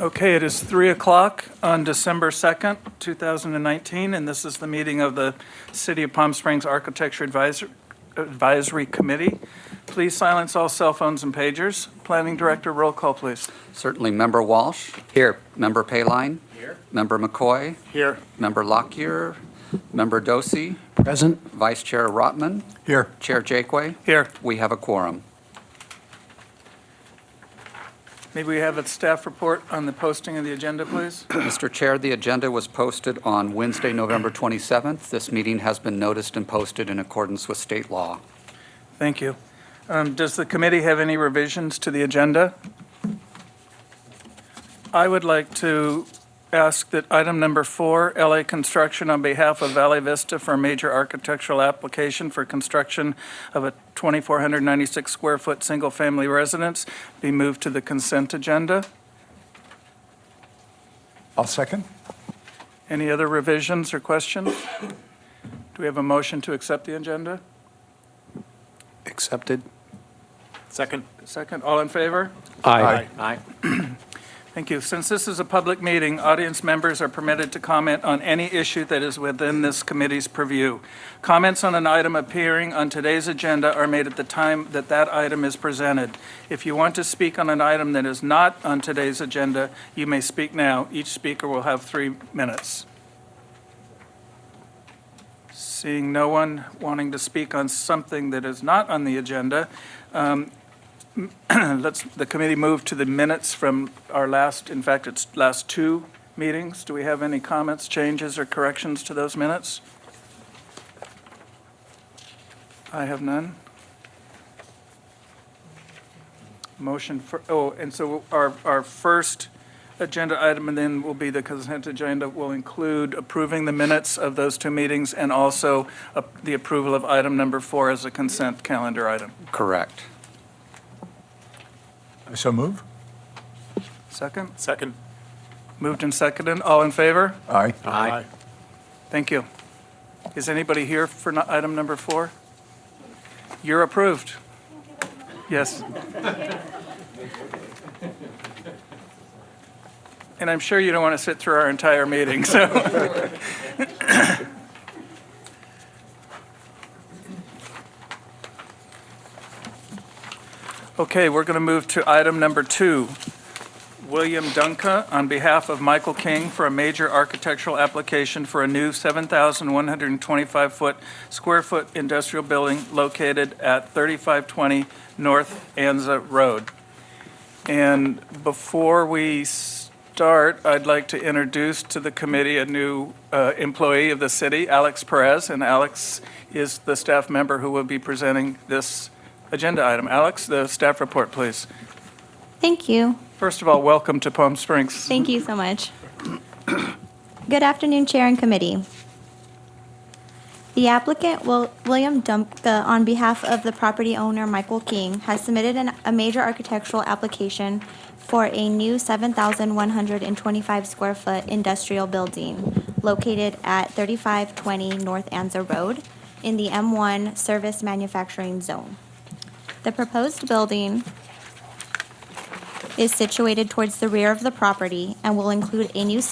Okay, it is 3 o'clock on December 2nd, 2019, and this is the meeting of the City of Palm Springs Architecture Advisory Committee. Please silence all cell phones and pagers. Planning Director, roll call, please. Certainly. Member Walsh? Here. Member Payline? Here. Member McCoy? Here. Member Lockyer? Member Dosey? Present. Vice Chair Rotman? Here. Chair Jakeway? Here. We have a quorum. May we have a staff report on the posting of the agenda, please? Mr. Chair, the agenda was posted on Wednesday, November 27th. This meeting has been noticed and posted in accordance with state law. Thank you. Does the committee have any revisions to the agenda? I would like to ask that item number 4, LA Construction on behalf of Valley Vista for a major architectural application for construction of a 2,496 square foot single-family residence be moved to the consent agenda. I'll second. Any other revisions or questions? Do we have a motion to accept the agenda? Accepted. Second. Second. All in favor? Aye. Aye. Thank you. Since this is a public meeting, audience members are permitted to comment on any issue that is within this committee's purview. Comments on an item appearing on today's agenda are made at the time that that item is presented. If you want to speak on an item that is not on today's agenda, you may speak now. Each speaker will have 3 minutes. Seeing no one wanting to speak on something that is not on the agenda, let's the committee move to the minutes from our last 2 meetings. Do we have any comments, changes, or corrections to those minutes? I have none. Motion for, and so our first agenda item, and then will be the consent agenda, will include approving the minutes of those 2 meetings and also the approval of item number 4 as a consent calendar item. Correct. I so move. Second? Second. Moved and seconded. All in favor? Aye. Aye. Thank you. Is anybody here for item number 4? You're approved. Yes. And I'm sure you don't want to sit through our entire meeting, so. Okay, we're going to move to item number 2. William Dunca on behalf of Michael King for a major architectural application for a new 7,125 square foot industrial building located at 3520 North Anza Road. And before we start, I'd like to introduce to the committee a new employee of the city, Alex Perez, and Alex is the staff member who will be presenting this agenda item. Alex, the staff report, please. Thank you. First of all, welcome to Palm Springs. Thank you so much. Good afternoon, Chair and Committee. The applicant, William Dumpka, on behalf of the property owner, Michael King, has submitted a major architectural application for a new 7,125 square foot industrial building located at 3520 North Anza Road in the M1 Service Manufacturing Zone. The proposed building is situated towards the rear of the property and will include a new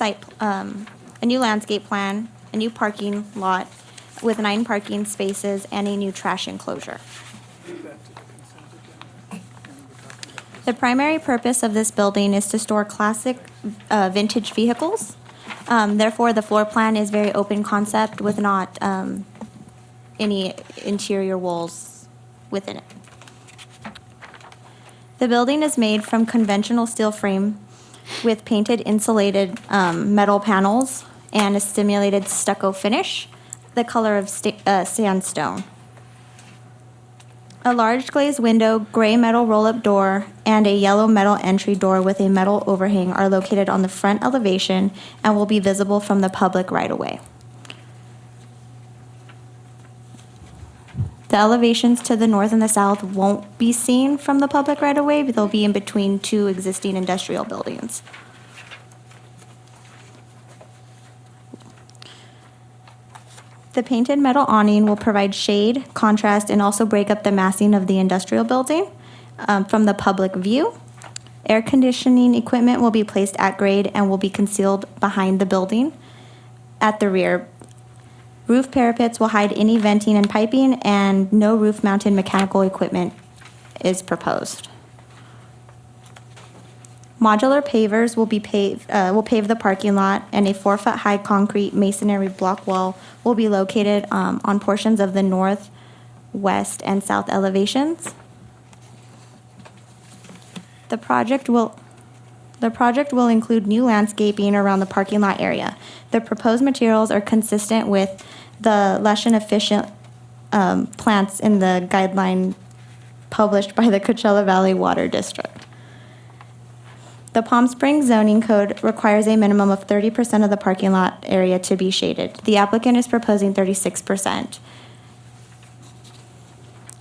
new landscape plan, a new parking lot with 9 parking spaces, and a new trash enclosure. The primary purpose of this building is to store classic vintage vehicles. Therefore, the floor plan is very open concept with not any interior walls within it. The building is made from conventional steel frame with painted insulated metal panels and a simulated stucco finish, the color of sandstone. A large glazed window, gray metal roll-up door, and a yellow metal entry door with a metal overhang are located on the front elevation and will be visible from the public right-of-way. The elevations to the north and the south won't be seen from the public right-of-way, but they'll be in between 2 existing industrial buildings. The painted metal awning will provide shade, contrast, and also break up the massing of the industrial building from the public view. Air conditioning equipment will be placed at grade and will be concealed behind the building at the rear. Roof parapets will hide any venting and piping, and no roof-mounted mechanical equipment is proposed. Modular pavers will pave the parking lot, and a 4-foot-high concrete masonry block wall will be located on portions of the north, west, and south elevations. The project will include new landscaping around the parking lot area. The proposed materials are consistent with the lush and efficient plants in the guideline published by the Coachella Valley Water District. The Palm Springs zoning code requires a minimum of 30% of the parking lot area to be shaded. The applicant is proposing 36%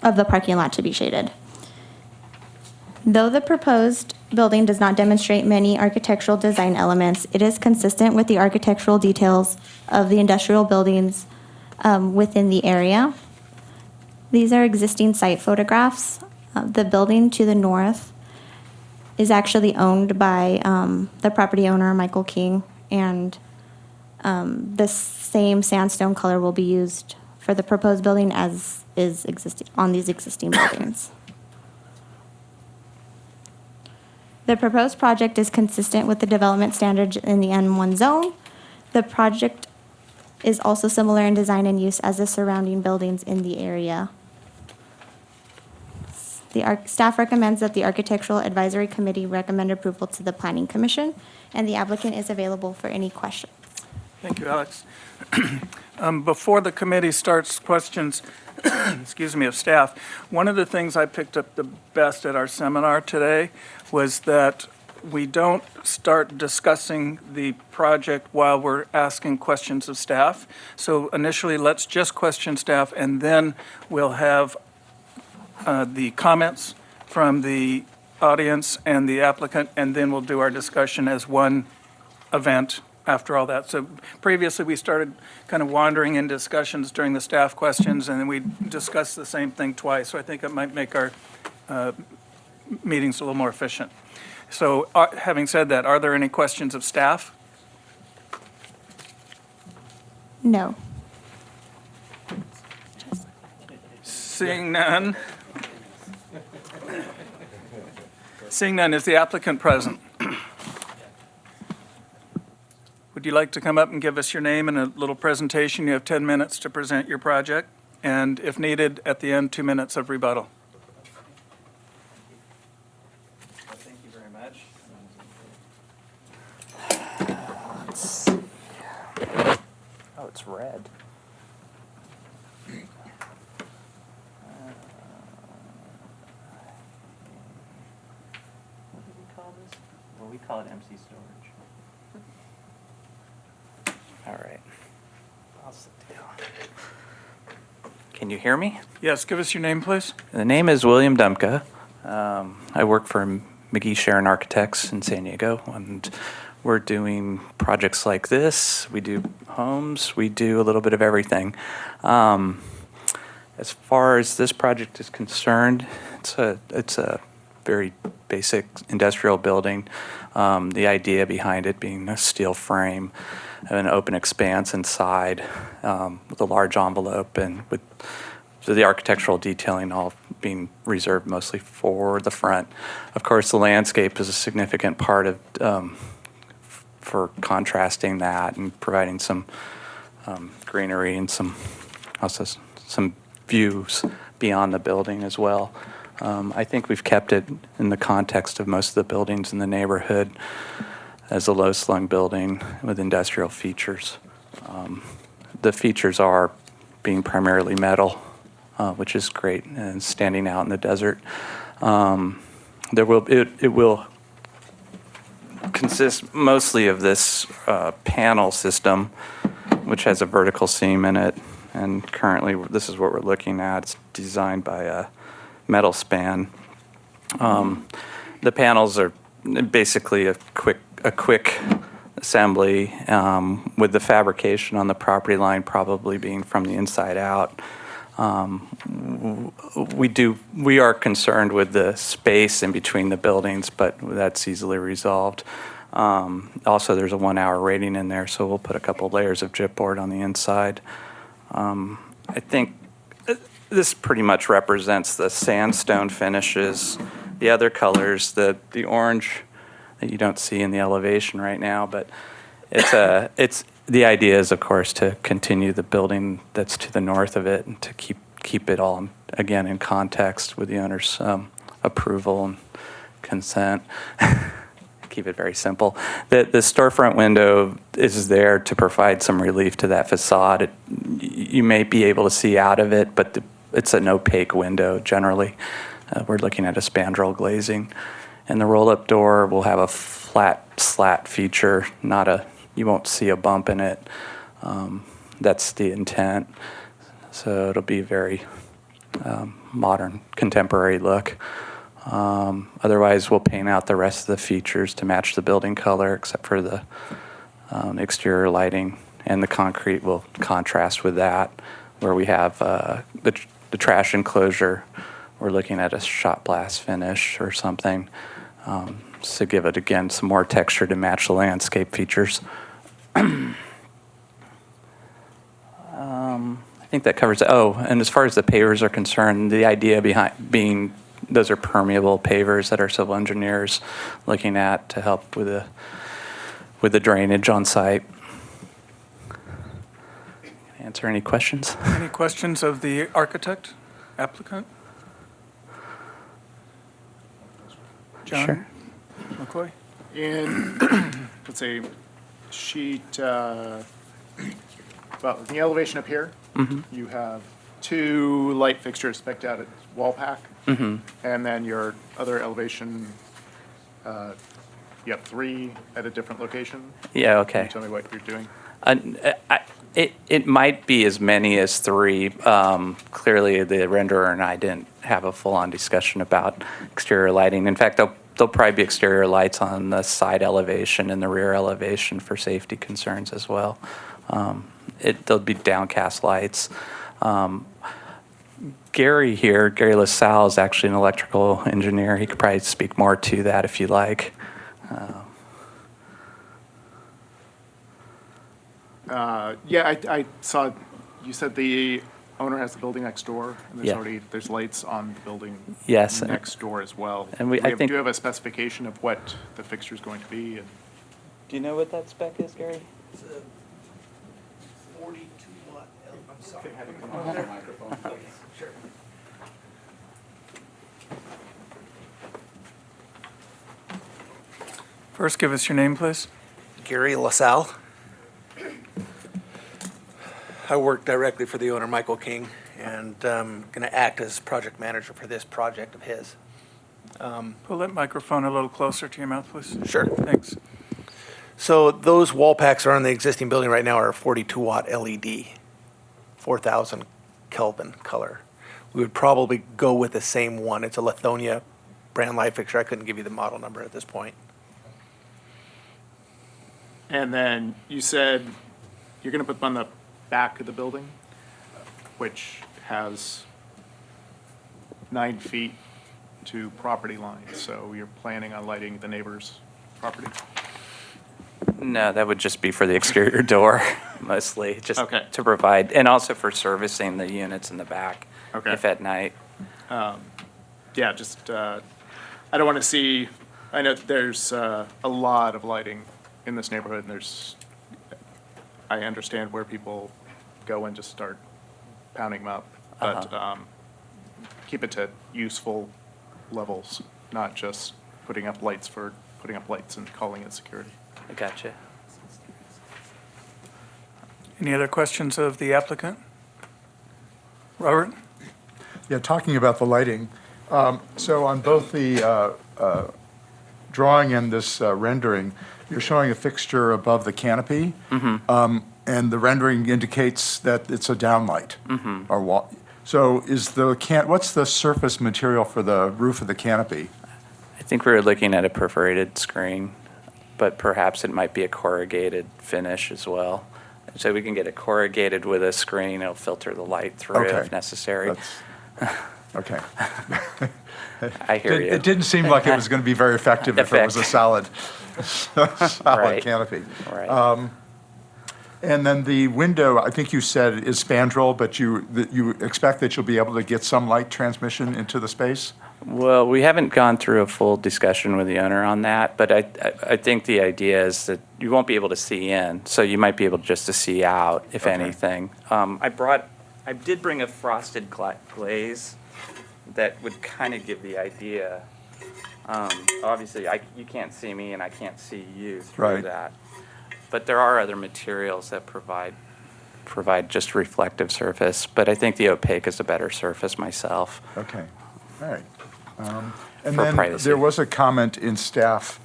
of the parking lot to be shaded. Though the proposed building does not demonstrate many architectural design elements, it is consistent with the architectural details of the industrial buildings within the area. These are existing site photographs. The building to the north is actually owned by the property owner, Michael King, and the same sandstone color will be used for the proposed building as is existing on these existing buildings. The proposed project is consistent with the development standards in the N1 zone. The project is also similar in design and use as the surrounding buildings in the area. The staff recommends that the Architectural Advisory Committee recommend approval to the Planning Commission, and the applicant is available for any questions. Thank you, Alex. Before the committee starts questions, excuse me, of staff, one of the things I picked up the best at our seminar today was that we don't start discussing the project while we're asking questions of staff. So initially, let's just question staff, and then we'll have the comments from the audience and the applicant, and then we'll do our discussion as one event after all that. So previously, we started kind of wandering in discussions during the staff questions, and then we discussed the same thing twice. So I think it might make our meetings a little more efficient. So having said that, are there any questions of staff? No. Seeing none. Seeing none, is the applicant present? Would you like to come up and give us your name and a little presentation? You have 10 minutes to present your project, and if needed, at the end, 2 minutes of rebuttal. Thank you very much. Oh, it's red. What do we call this? Well, we call it MC storage. All right. I'll sit down. Can you hear me? Yes, give us your name, please. The name is William Dumka. I work for McGee Sharon Architects in San Diego, and we're doing projects like this. We do homes. We do a little bit of everything. As far as this project is concerned, it's a very basic industrial building. The idea behind it being a steel frame, an open expanse inside with a large envelope, and with the architectural detailing all being reserved mostly for the front. Of course, the landscape is a significant part of for contrasting that and providing some greenery and some views beyond the building as well. I think we've kept it in the context of most of the buildings in the neighborhood as a low-slung building with industrial features. The features are being primarily metal, which is great and standing out in the desert. It will consist mostly of this panel system, which has a vertical seam in it. And currently, this is what we're looking at. It's designed by a metal span. The panels are basically a quick assembly, with the fabrication on the property line probably being from the inside out. We are concerned with the space in between the buildings, but that's easily resolved. Also, there's a 1-hour rating in there, so we'll put a couple layers of chipboard on the inside. I think this pretty much represents the sandstone finishes. The other colors, the orange that you don't see in the elevation right now, but it's the idea is, of course, to continue the building that's to the north of it and to keep it all, again, in context with the owner's approval and consent. Keep it very simple. The storefront window is there to provide some relief to that facade. You may be able to see out of it, but it's an opaque window generally. We're looking at a spandrel glazing. And the roll-up door will have a flat slat feature, you won't see a bump in it. That's the intent. So it'll be a very modern, contemporary look. Otherwise, we'll paint out the rest of the features to match the building color, except for the exterior lighting, and the concrete will contrast with that. Where we have the trash enclosure, we're looking at a shot blast finish or something to give it, again, some more texture to match the landscape features. I think that covers it. Oh, and as far as the pavers are concerned, the idea being those are permeable pavers that our civil engineers looking at to help with the drainage on site. Answer any questions? Any questions of the architect, applicant? John? Sure. McCoy? In, let's say, sheet, well, in the elevation up here, you have 2 light fixtures spec'd out at wall pack. And then your other elevation, you have 3 at a different location. Yeah, Can okay. you tell me what you're doing? It might be as many as 3. Clearly, the renderer and I didn't have a full-on discussion about exterior lighting. In fact, there'll probably be exterior lights on the side elevation and the rear elevation for safety concerns as well. There'll be downcast lights. Gary LaSalle is actually an electrical engineer. He could probably speak more to that if you like. Yeah, I saw, you said the owner has the building next door, and Yeah. there's lights on the building Yes. next door as well. And I think- Do you have a specification of what the fixture's going to be? And Do you know what that spec is, Gary? 42 watt. I'm sorry. Sure. First, give us your name, please. Gary LaSalle. I work directly for the owner, Michael King, and I'm going to act as project manager for this project of his. Pull that microphone a little closer to your mouth, please. Sure. Thanks. So those wall packs are on the existing building right now are 42 watt LED, 4,000 Kelvin color. We would probably go with the same one. It's a Lithonia brand light fixture. I couldn't give you the model number at this point. And then you said you're going to put them on the back of the building, which has 9 feet to property lines. So you're planning on lighting the neighbor's property? No, that would just be for the exterior door, mostly, just Okay. to provide, and also for servicing the units in the back, Okay. if at night. Yeah, just, I don't want to see, I know there's a lot of lighting in this neighborhood, and I understand where people go and just start pounding them up, but keep it to useful levels, not just putting up lights for putting up lights and calling it security. I gotcha. Any other questions of the applicant? Robert? Yeah, talking about the lighting, so on both the drawing and this rendering, you're showing a fixture above the canopy, and the rendering indicates that it's a downlight. Or wall. So what's the surface material for the roof of the canopy? I think we were looking at a perforated screen, but perhaps it might be a corrugated finish as well. So we can get it corrugated with a screen, it'll filter the light through Okay. if necessary. Okay. I hear you. It didn't seem like it was going to be very effective if it was a solid Right. canopy. Right. And then the window, I think you said is spandrel, but you expect that you'll be able to get some light transmission into the space? Well, we haven't gone through a full discussion with the owner on that, but I think the idea is that you won't be able to see in, so you might be able just to see out, if Okay. anything. I did bring a frosted glaze that would kind of give the idea. Obviously, you can't see me and I can't see you through Right. that. But there are other materials that provide just reflective surface, but I think the opaque is a better surface myself. Okay, all right. And For then privacy. there was a comment in the staff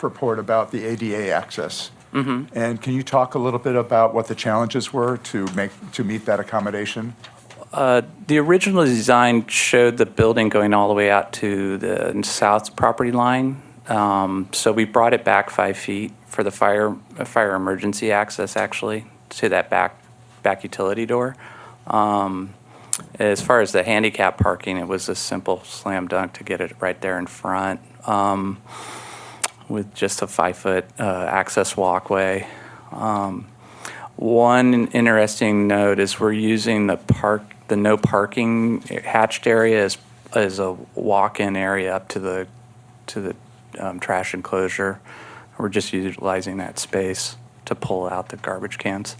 report about the ADA access. Mm-hmm. And can you talk a little bit about what the challenges were to meet that accommodation? The original design showed the building going all the way out to the south property line. So we brought it back 5 feet for the fire emergency access, actually, to that back utility door. As far as the handicap parking, it was a simple slam dunk to get it right there in front, with just a 5-foot access walkway. One interesting note is we're using the no parking hatched area as a walk-in area up to the trash enclosure. We're just utilizing that space to pull out the garbage cans.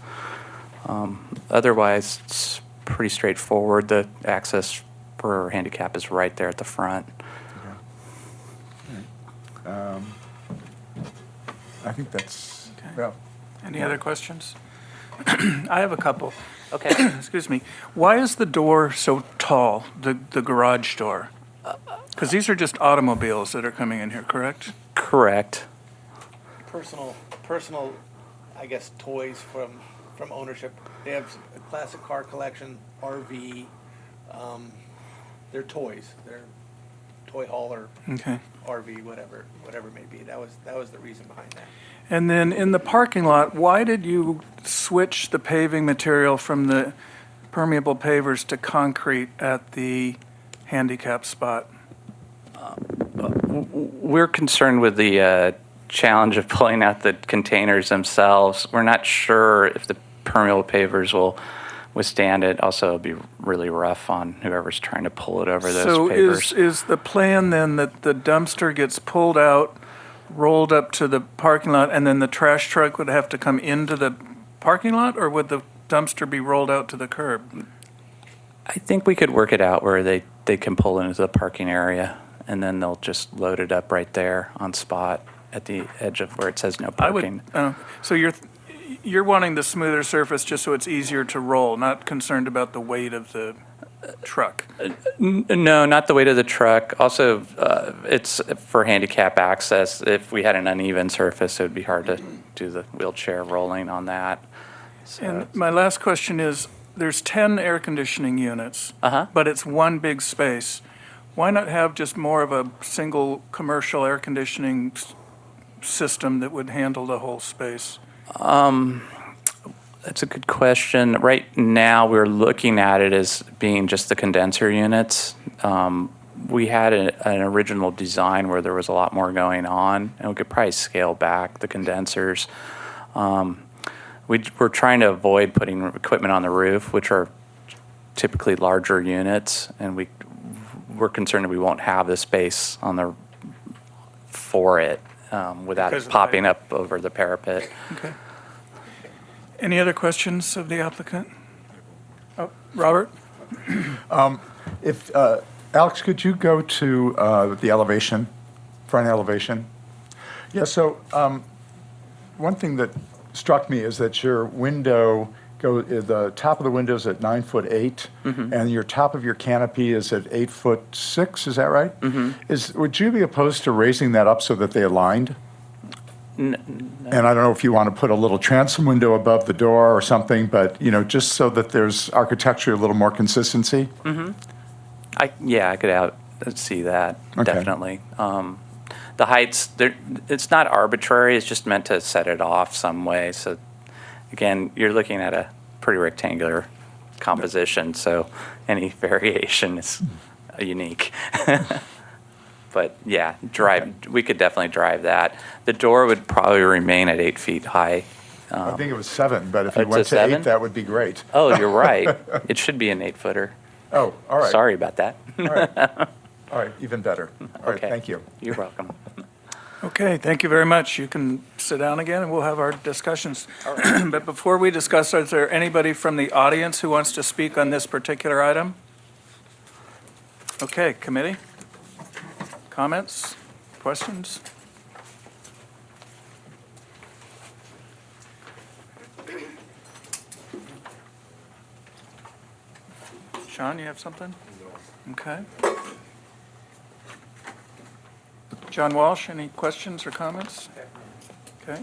Otherwise, it's pretty straightforward. The access for handicap is right there at the front. I think that's, Okay. well, Any other questions? I have a couple. Okay. Excuse me. Why is the door so tall, the garage door? Because these are just automobiles that are coming in here, correct? Correct. Personal, I guess, toys from ownership. They have a classic car collection, RV. They're toys. They're toy hauler, Okay. RV, whatever it may be. That was the reason behind that. And then in the parking lot, why did you switch the paving material from the permeable pavers to concrete at the handicap spot? We're concerned with the challenge of pulling out the containers themselves. We're not sure if the permeable pavers will withstand it. Also, it'll be really rough on whoever's trying to pull it over those So pavers. is the plan then that the dumpster gets pulled out, rolled up to the parking lot, and then the trash truck would have to come into the parking lot, or would the dumpster be rolled out to the curb? I think we could work it out where they can pull into the parking area, and then they'll just load it up right there on spot at the edge of where it says no I parking. would, so you're wanting the smoother surface just so it's easier to roll, not concerned about the weight of the truck? No, not the weight of the truck. Also, it's for handicap access. If we had an uneven surface, it would be hard to do the wheelchair rolling on that. So, And my last question is, there's 10 air conditioning units, but it's one big space. Why not have just more of a single commercial air conditioning system that would handle the whole space? that's a good question. Right now, we're looking at it as being just the condenser units. We had an original design where there was a lot more going on, and we could probably scale back the condensers. We're trying to avoid putting equipment on the roof, which are typically larger units, and we're concerned that we won't have the space for it without Because of it the popping height. up over the parapet. Okay. Any other questions of the applicant? Oh, Robert? If, Alex, could you go to the elevation, front elevation? Yeah, so one thing that struck me is that your window, the top of the window is at 9'8", and your top of your canopy is at 8'6", is that right? Would you be opposed to raising that up so that they aligned? And I don't know if you want to put a little transom window above the door or something, but, just so that there's architecturally a little more consistency? I could see that, Okay. definitely. The heights, it's not arbitrary, it's just meant to set it off some way. So again, you're looking at a pretty rectangular composition, so any variation is unique. But yeah, we could definitely drive that. The door would probably remain at 8 feet high. I think it was 7, but if you It's a went to 7? 8, that would be great. Oh, you're right. It should be an 8-footer. Oh, all right. Sorry about that. All right. All right, even better. All right, Okay. thank you. You're welcome. Okay, thank you very much. You can sit down again and we'll have our discussions. But before we discuss, is there anybody from the audience who wants to speak on this particular item? Okay, committee? Comments? Questions? Sean, you have something? Okay. John Walsh, any questions or comments? Okay.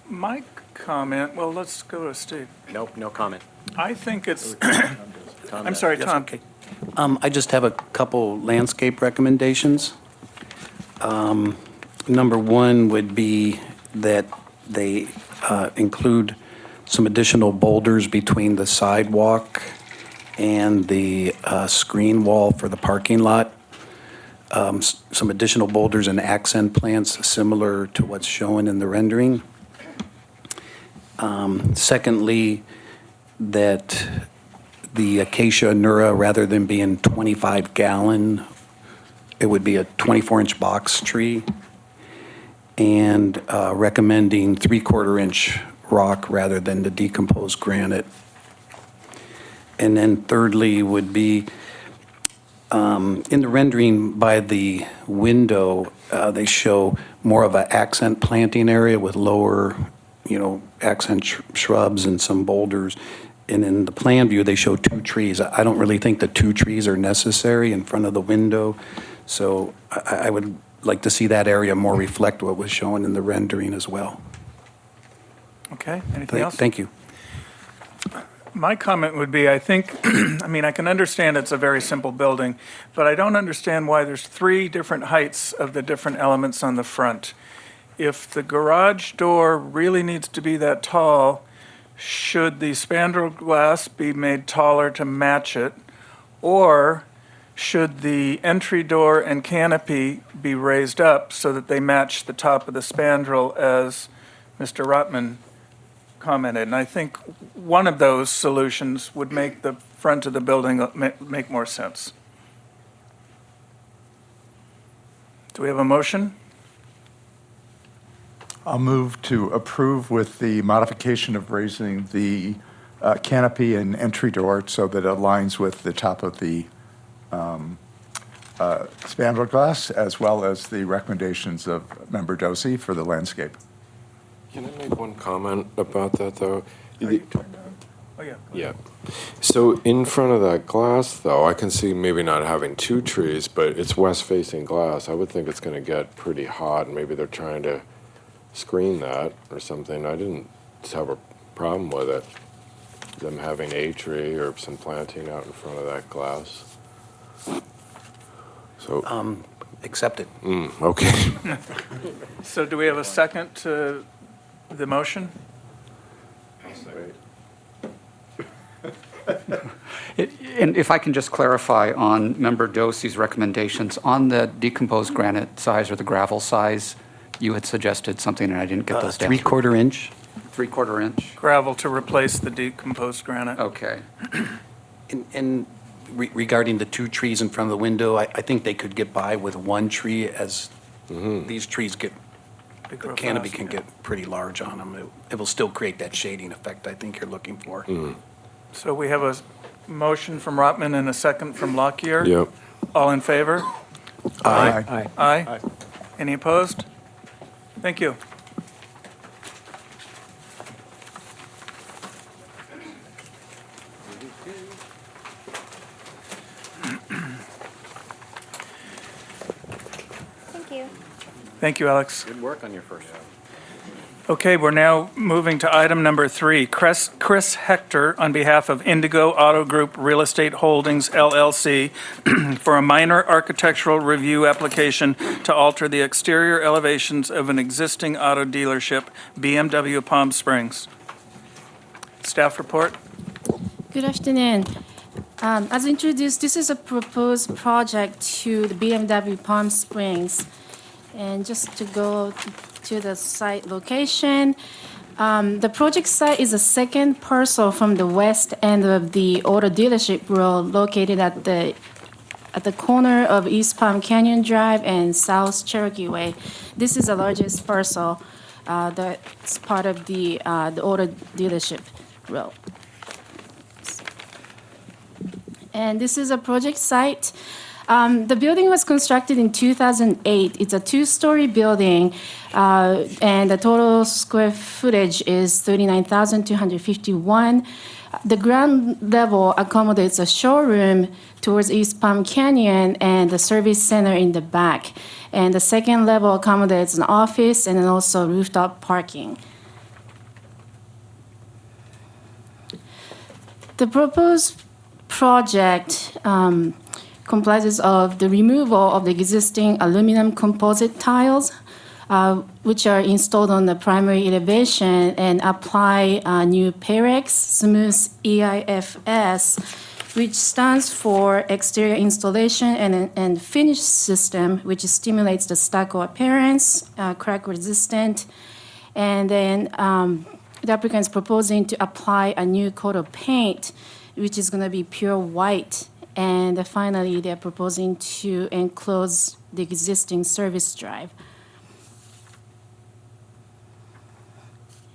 My comment, well, let's go to Steve. Nope, no comment. I think it's, I'm sorry, Yes, Tom. okay. I just have a couple landscape recommendations. Number one would be that they include some additional boulders between the sidewalk and the screen wall for the parking lot. Some additional boulders and accent plants similar to what's shown in the rendering. Secondly, that the acacia neura, rather than being 25-gallon, it would be a 24-inch box tree. And recommending 3/4-inch rock rather than the decomposed granite. And then thirdly would be, in the rendering by the window, they show more of an accent planting area with lower, accent shrubs and some boulders. And in the plan view, they show 2 trees. I don't really think the 2 trees are necessary in front of the window. So I would like to see that area more reflect what was shown in the rendering as well. Okay, anything else? Thank you. My comment would be, I think, I can understand it's a very simple building, but I don't understand why there's 3 different heights of the different elements on the front. If the garage door really needs to be that tall, should the spandrel glass be made taller to match it? Or should the entry door and canopy be raised up so that they match the top of the spandrel, as Mr. Rotman commented? And I think one of those solutions would make the front of the building make more sense. Do we have a motion? I'll move to approve with the modification of raising the canopy and entry door so that it aligns with the top of the spandrel glass, as well as the recommendations of Member Dosey for the landscape. Can I make one comment about that, though? Oh, yeah. Yeah. So in front of that glass, though, I can see maybe not having 2 trees, but it's west-facing glass. I would think it's going to get pretty hot, and maybe they're trying to screen that or something. I didn't have a problem with it, them having a tree or some planting out in front of that glass. So, Accepted. okay. So do we have a second to the motion? And if I can just clarify on Member Dosey's recommendations, on the decomposed granite size or the gravel size, you had suggested something and I didn't get those down. 3/4 inch. 3/4 inch? Gravel to replace the decomposed granite. Okay. And regarding the 2 trees in front of the window, I think they could get by with 1 tree as these trees get, They the grow canopy fast, can yeah. get pretty large on them. It will still create that shading effect I think you're looking for. So we have a motion from Rotman and a second from Lockyer. Yep. All in favor? Aye. Aye. Any opposed? Thank you. Thank you. Thank you, Alex. Good work on your first. Okay, we're now moving to item number 3. Chris Hector, on behalf of Indigo Auto Group Real Estate Holdings LLC, for a minor architectural review application to alter the exterior elevations of an existing auto dealership, BMW Palm Springs. Staff report? Good afternoon. As introduced, this is a proposed project to the BMW Palm Springs. And just to go to the site location, the project site is a second parcel from the west end of the auto dealership road located at the corner of East Palm Canyon Drive and South Cherokee Way. This is the largest parcel that's part of the auto dealership road. And this is a project site. The building was constructed in 2008. It's a two-story building, and the total square footage is 39,251. The ground level accommodates a showroom towards East Palm Canyon and the service center in the back. And the second level accommodates an office and then also rooftop parking. The proposed project comprises of the removal of the existing aluminum composite tiles, which are installed on the primary elevation, and apply new PEREX Smooth EIFS, which stands for Exterior Installation and Finish System, which stimulates the stucco appearance, crack resistant, and then the applicant is proposing to apply a new coat of paint, which is going to be pure white. And finally, they're proposing to enclose the existing service drive.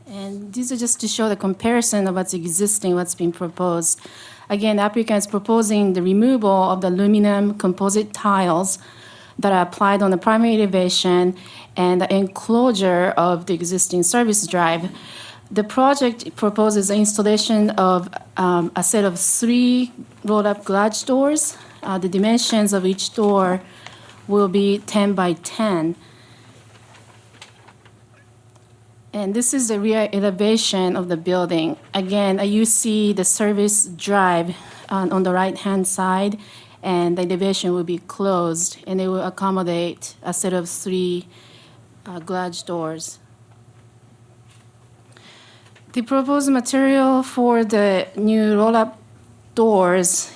And these are just to show the comparison of what's existing, what's being proposed. Again, the applicant is proposing the removal of the aluminum composite tiles that are applied on the primary elevation and the enclosure of the existing service drive. The project proposes the installation of a set of 3 rolled-up garage doors. The dimensions of each door will be 10 by 10. And this is the rear elevation of the building. Again, you see the service drive on the right-hand side, and the elevation will be closed, and it will accommodate a set of 3 garage doors. The proposed material for the new roll-up doors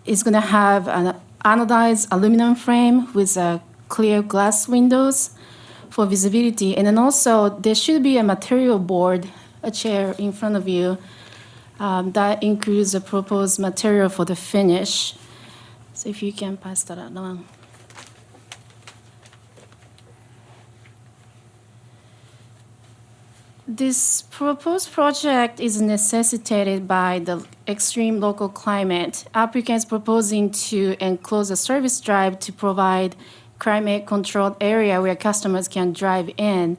is going to have an anodized aluminum frame with clear glass windows for visibility. And then also, there should be a material board, a chair in front of you, that includes the proposed material for the finish. So if you can pass that along. This proposed project is necessitated by the extreme local climate. Applicants proposing to enclose a service drive to provide climate-controlled area where customers can drive in.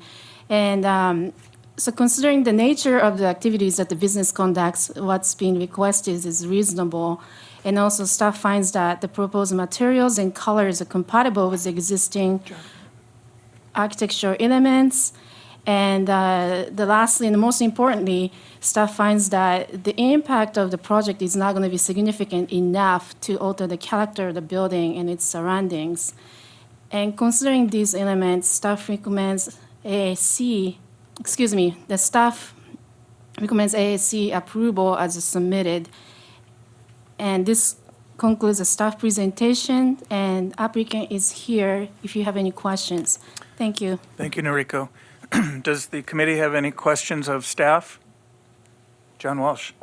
And so considering the nature of the activities that the business conducts, what's being requested is reasonable. And also staff finds that the proposed materials and colors are compatible with the existing architectural elements. And lastly, and most importantly, staff finds that the impact of the project is not going to be significant enough to alter the character of the building and its surroundings. And considering these elements, staff recommends the staff recommends AAC approval as submitted. And this concludes the staff presentation, and applicant is here if you have any questions. Thank you. Thank you, Noriko. Does the committee have any questions of staff? John Walsh.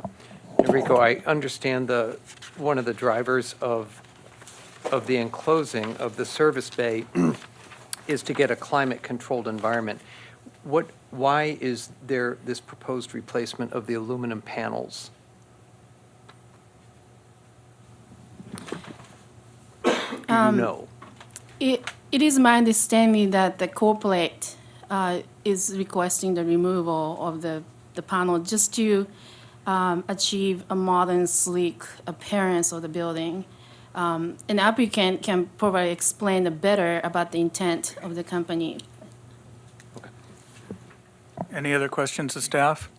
Enrico, I understand one of the drivers of the enclosing of the service bay is to get a climate-controlled environment. Why is there this proposed replacement of the aluminum panels? Do you know? It is my understanding that the corporate is requesting the removal of the panel just to achieve a modern, sleek appearance of the building. An applicant can probably explain better about the intent of the company. Any other questions of staff?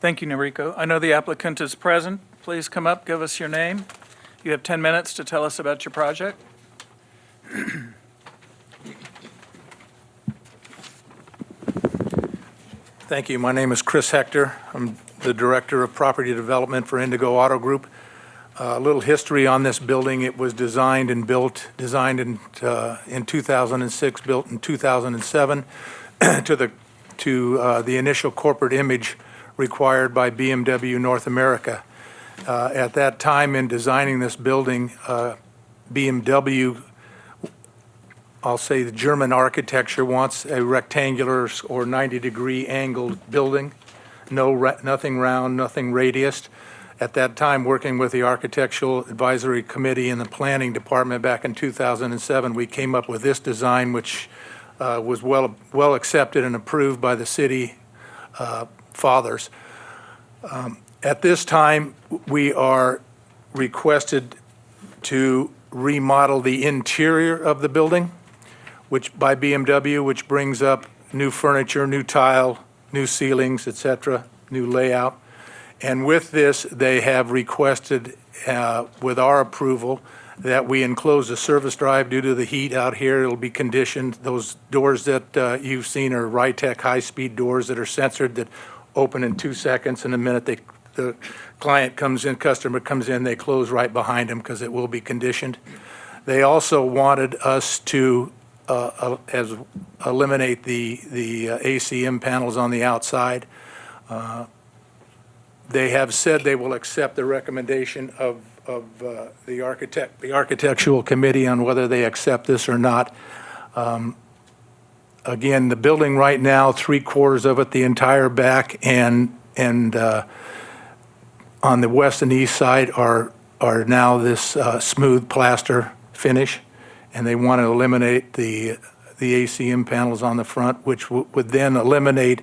Thank you, Noriko. I know the applicant is present. Please come up, give us your name. You have 10 minutes to tell us about your project. Thank you. My name is Chris Hector. I'm the Director of Property Development for Indigo Auto Group. A little history on this building. It was designed in 2006, built in 2007 to the initial corporate image required by BMW North America. At that time in designing this building, BMW, I'll say the German architecture wants a rectangular or 90-degree angled building, nothing round, nothing radiused. At that time, working with the Architectural Advisory Committee in the Planning Department back in 2007, we came up with this design, which was well accepted and approved by the city fathers. At this time, we are requested to remodel the interior of the building, which by BMW, which brings up new furniture, new tile, new ceilings, et cetera, new layout. And with this, they have requested, with our approval, that we enclose the service drive due to the heat out here. It'll be conditioned. Those doors that you've seen are Rytec high-speed doors that are sensored that open in 2 seconds, and the minute the client comes in, customer comes in, they close right behind them because it will be conditioned. They also wanted us to eliminate the ACM panels on the outside. They have said they will accept the recommendation of the architectural committee on whether they accept this or not. Again, the building right now, 3/4 of it, the entire back and on the west and east side are now this smooth plaster finish, and they want to eliminate the ACM panels on the front, which would then eliminate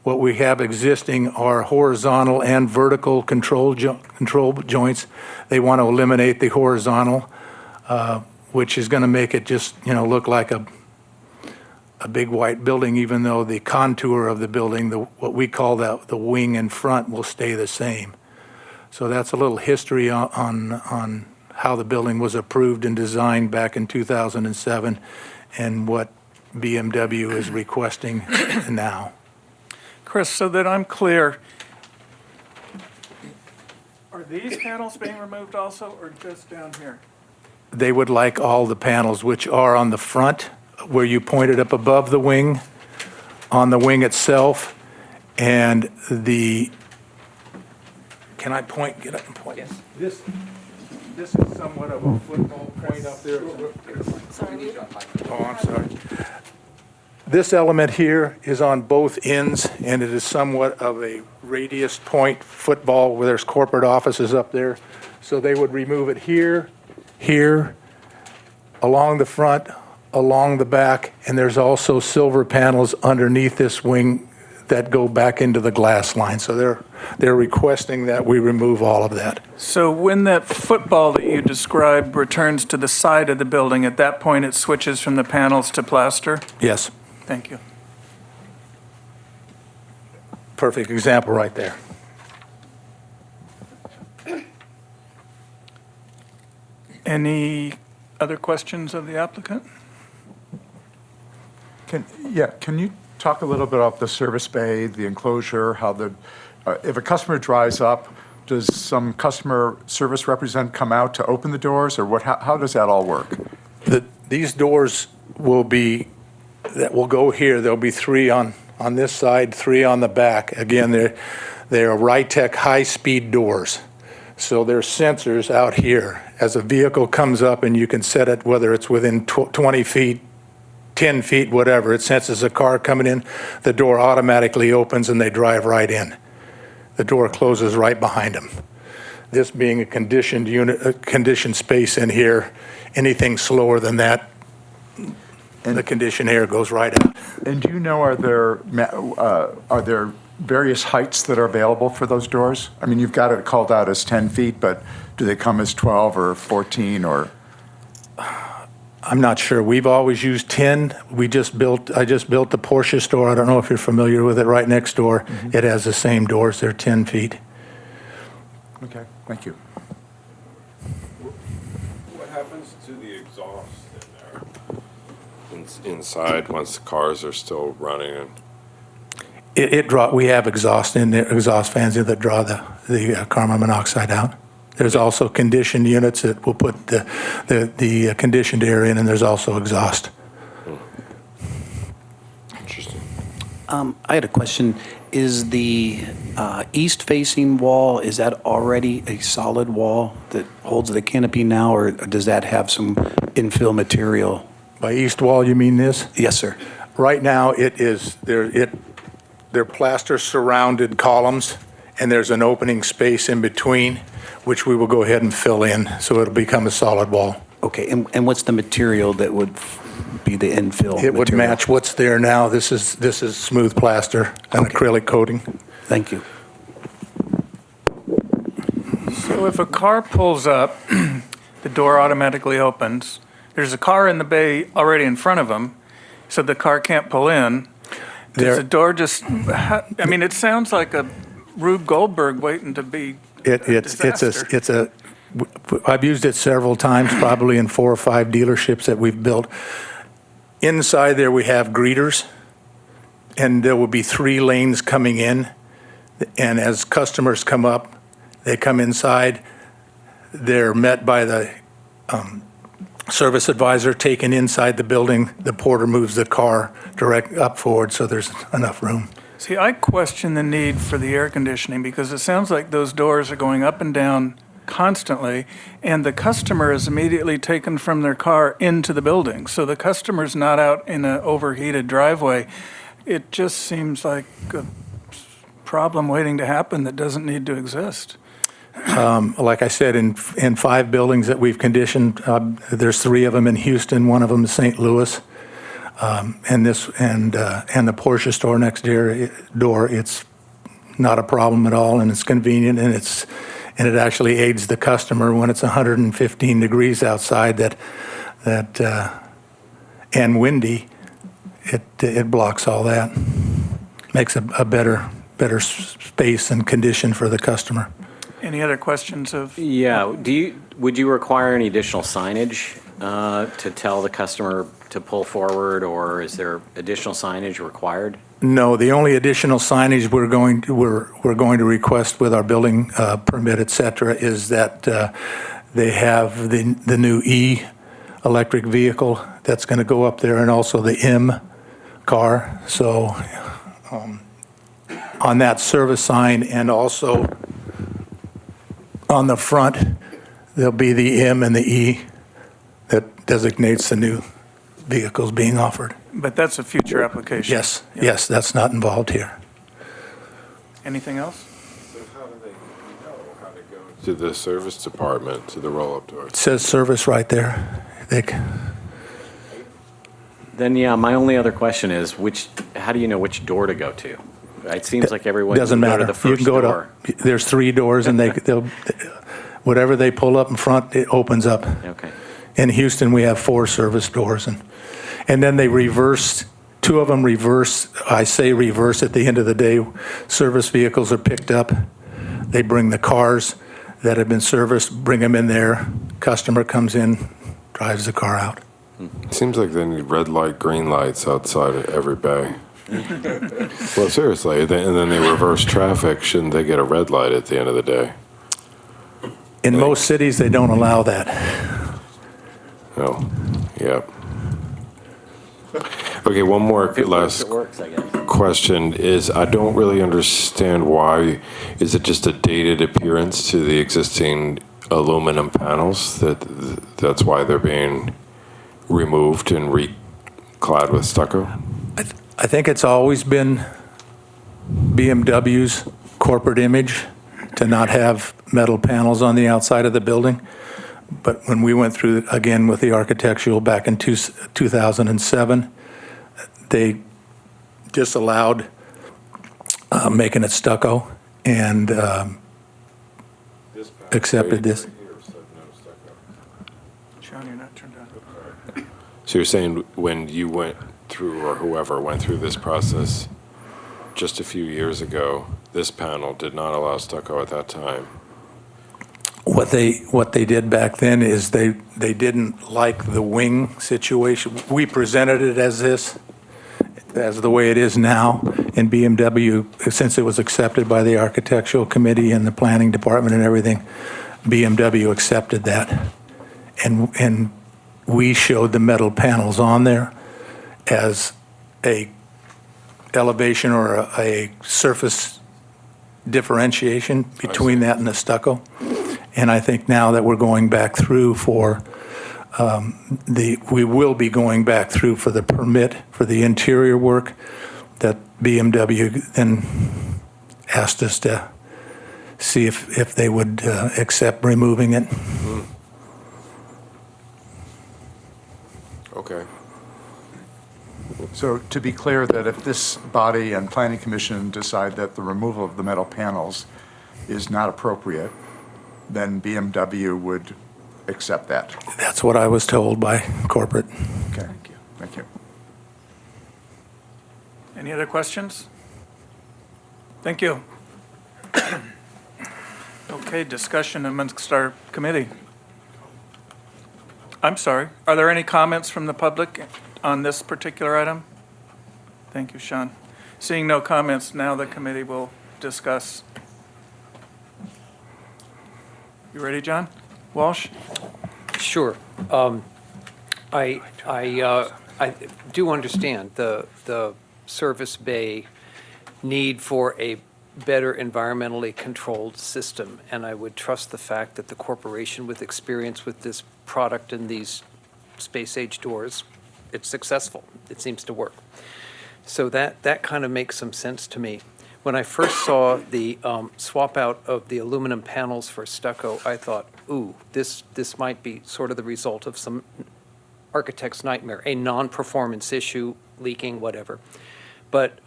what we have existing are horizontal and vertical control joints. They want to eliminate the horizontal, which is going to make it just, look like a big white building, even though the contour of the building, what we call the wing in front, will stay the same. So that's a little history on how the building was approved and designed back in 2007 and what BMW is requesting now. Chris, so that I'm clear, are these panels being removed also, or just down here? They would like all the panels, which are on the front, where you pointed up above the wing, on the wing itself, and can I get up and point? Yes. This is somewhat of a football point up there. Oh, I'm sorry. This element here is on both ends, and it is somewhat of a radius point football where there's corporate offices up there. So they would remove it here, along the front, along the back, and there's also silver panels underneath this wing that go back into the glass line. So they're requesting that we remove all of that. So when that football that you described returns to the side of the building, at that point it switches from the panels to plaster? Yes. Thank you. Perfect example right there. Any other questions of the applicant? Can you talk a little bit about the service bay, the enclosure, how if a customer drives up, does some customer service representative come out to open the doors, or how does that all work? These doors will go here. There'll be 3 on this side, 3 on the back. Again, they're Rytec high-speed doors. So there's sensors out here. As a vehicle comes up and you can set it, whether it's within 20 feet, 10 feet, whatever, it senses a car coming in, the door automatically opens and they drive right in. The door closes right behind them. This being a conditioned unit, a conditioned space in here, anything slower than that, the conditioned air goes right out. And do you know, are there various heights that are available for those doors? I mean, you've got it called out as 10 feet, but do they come as 12 or 14 or? I'm not sure. We've always used tin. I just built the Porsche store. I don't know if you're familiar with it, right next door. It has the same doors. They're 10 feet. Okay, thank you. What happens to the exhaust in there? Inside, once the cars are still running and We have exhaust in there, exhaust fans in that draw the carbon monoxide out. There's also conditioned units that will put the conditioned air in, and there's also exhaust. interesting. I had a question. Is the east-facing wall, is that already a solid wall that holds the canopy now, or does that have some infill material? By east wall, you mean this? Yes, sir. Right now, they're plaster surrounded columns, and there's an opening space in between, which we will go ahead and fill in, so it'll become a solid wall. Okay, and what's the material that would be the infill? It would material? match what's there now. This is smooth plaster and Okay. acrylic coating. Thank you. So if a car pulls up, the door automatically opens. There's a car in the bay already in front of them, so the car can't pull in. Does the door just, I mean, it sounds like a Rube Goldberg waiting to be disaster. I've used it several times, probably in 4 or 5 dealerships that we've built. Inside there, we have greeters, and there will be 3 lanes coming in. And as customers come up, they come inside, they're met by the service advisor taken inside the building. The porter moves the car direct up forward, so there's enough room. See, I question the need for the air conditioning because it sounds like those doors are going up and down constantly, and the customer is immediately taken from their car into the building. So the customer's not out in an overheated driveway. It just seems like a problem waiting to happen that doesn't need to exist. Like I said, in 5 buildings that we've conditioned, there's 3 of them in Houston, 1 of them in St. Louis. And the Porsche store next door, it's not a problem at all, and it's convenient, and it actually aids the customer when it's 115 degrees outside and windy. It blocks all that, makes a better space and condition for the customer. Any other questions of? Yeah, would you require any additional signage to tell the customer to pull forward, or is there additional signage required? No, the only additional signage we're going to request with our building permit, et cetera, is that they have the new E electric vehicle that's going to go up there, and also the M car. So on that service sign, and also on the front, there'll be the M and the E that designates the new vehicles being offered. But that's a future application. Yes, that's not involved here. Anything else? So how do they know how to go to the service department, to the roll-up door? It says service right there. Then, yeah, my only other question is, how do you know which door to go to? It seems like everyone Doesn't can go matter. to the first You can go door. there's 3 doors, and they'll whatever they pull up in front, it opens up. Okay. In Houston, we have 4 service doors, and then they reverse. 2 of them reverse. I say reverse at the end of the day. Service vehicles are picked up. They bring the cars that have been serviced, bring them in there. Customer comes in, drives the car out. Seems like they need red light, green lights outside of every bay. Well, seriously, and then they reverse traffic. Shouldn't they get a red light at the end of the day? In most cities, they don't allow that. Oh, yep. Okay, one more last It works, I guess. question is, I don't really understand why, is it just a dated appearance to the existing aluminum panels that's why they're being removed and reclad with stucco? I think it's always been BMW's corporate image to not have metal panels on the outside of the building. But when we went through, again, with the architectural back in 2007, they disallowed making it stucco and accepted this. Sean, you're not turned on. So you're saying when you went through, or whoever went through this process just a few years ago, this panel did not allow stucco at that time? What they did back then is they didn't like the wing situation. We presented it as the way it is now, and BMW, since it was accepted by the architectural committee and the planning department and everything, BMW accepted that. And we showed the metal panels on there as a elevation or a surface differentiation between that and the stucco. And I think now that we're going back through for we will be going back through for the permit for the interior work, that BMW then asked us to see if they would accept removing it. Okay. So to be clear, that if this body and planning commission decide that the removal of the metal panels is not appropriate, then BMW would accept that. That's what I was told by corporate. Okay. Thank you. Any other questions? Thank you. Okay, discussion amongst our committee. I'm sorry, are there any comments from the public on this particular item? Thank you, Sean. Seeing no comments, now the committee will discuss. You ready, John Walsh? Sure. I do understand the service bay need for a better environmentally controlled system, and I would trust the fact that the corporation with experience with this product and these space-age doors, it's successful. It seems to work. So that kind of makes some sense to me. When I first saw the swap out of the aluminum panels for stucco, I thought, ooh, this might be sort of the result of some architect's nightmare, a non-performance issue, leaking, whatever. But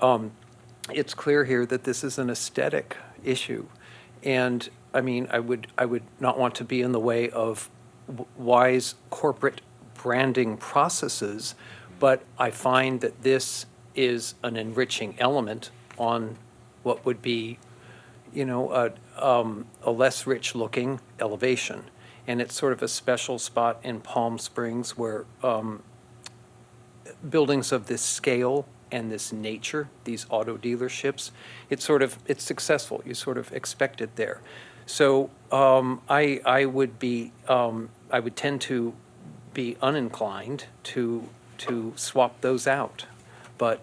it's clear here that this is an aesthetic issue. And I mean, I would not want to be in the way of wise corporate branding processes, but I find that this is an enriching element on what would be, a less rich-looking elevation. And it's sort of a special spot in Palm Springs where buildings of this scale and this nature, these auto dealerships, it's successful. You sort of expect it there. So I would tend to be uninclined to swap those out. But,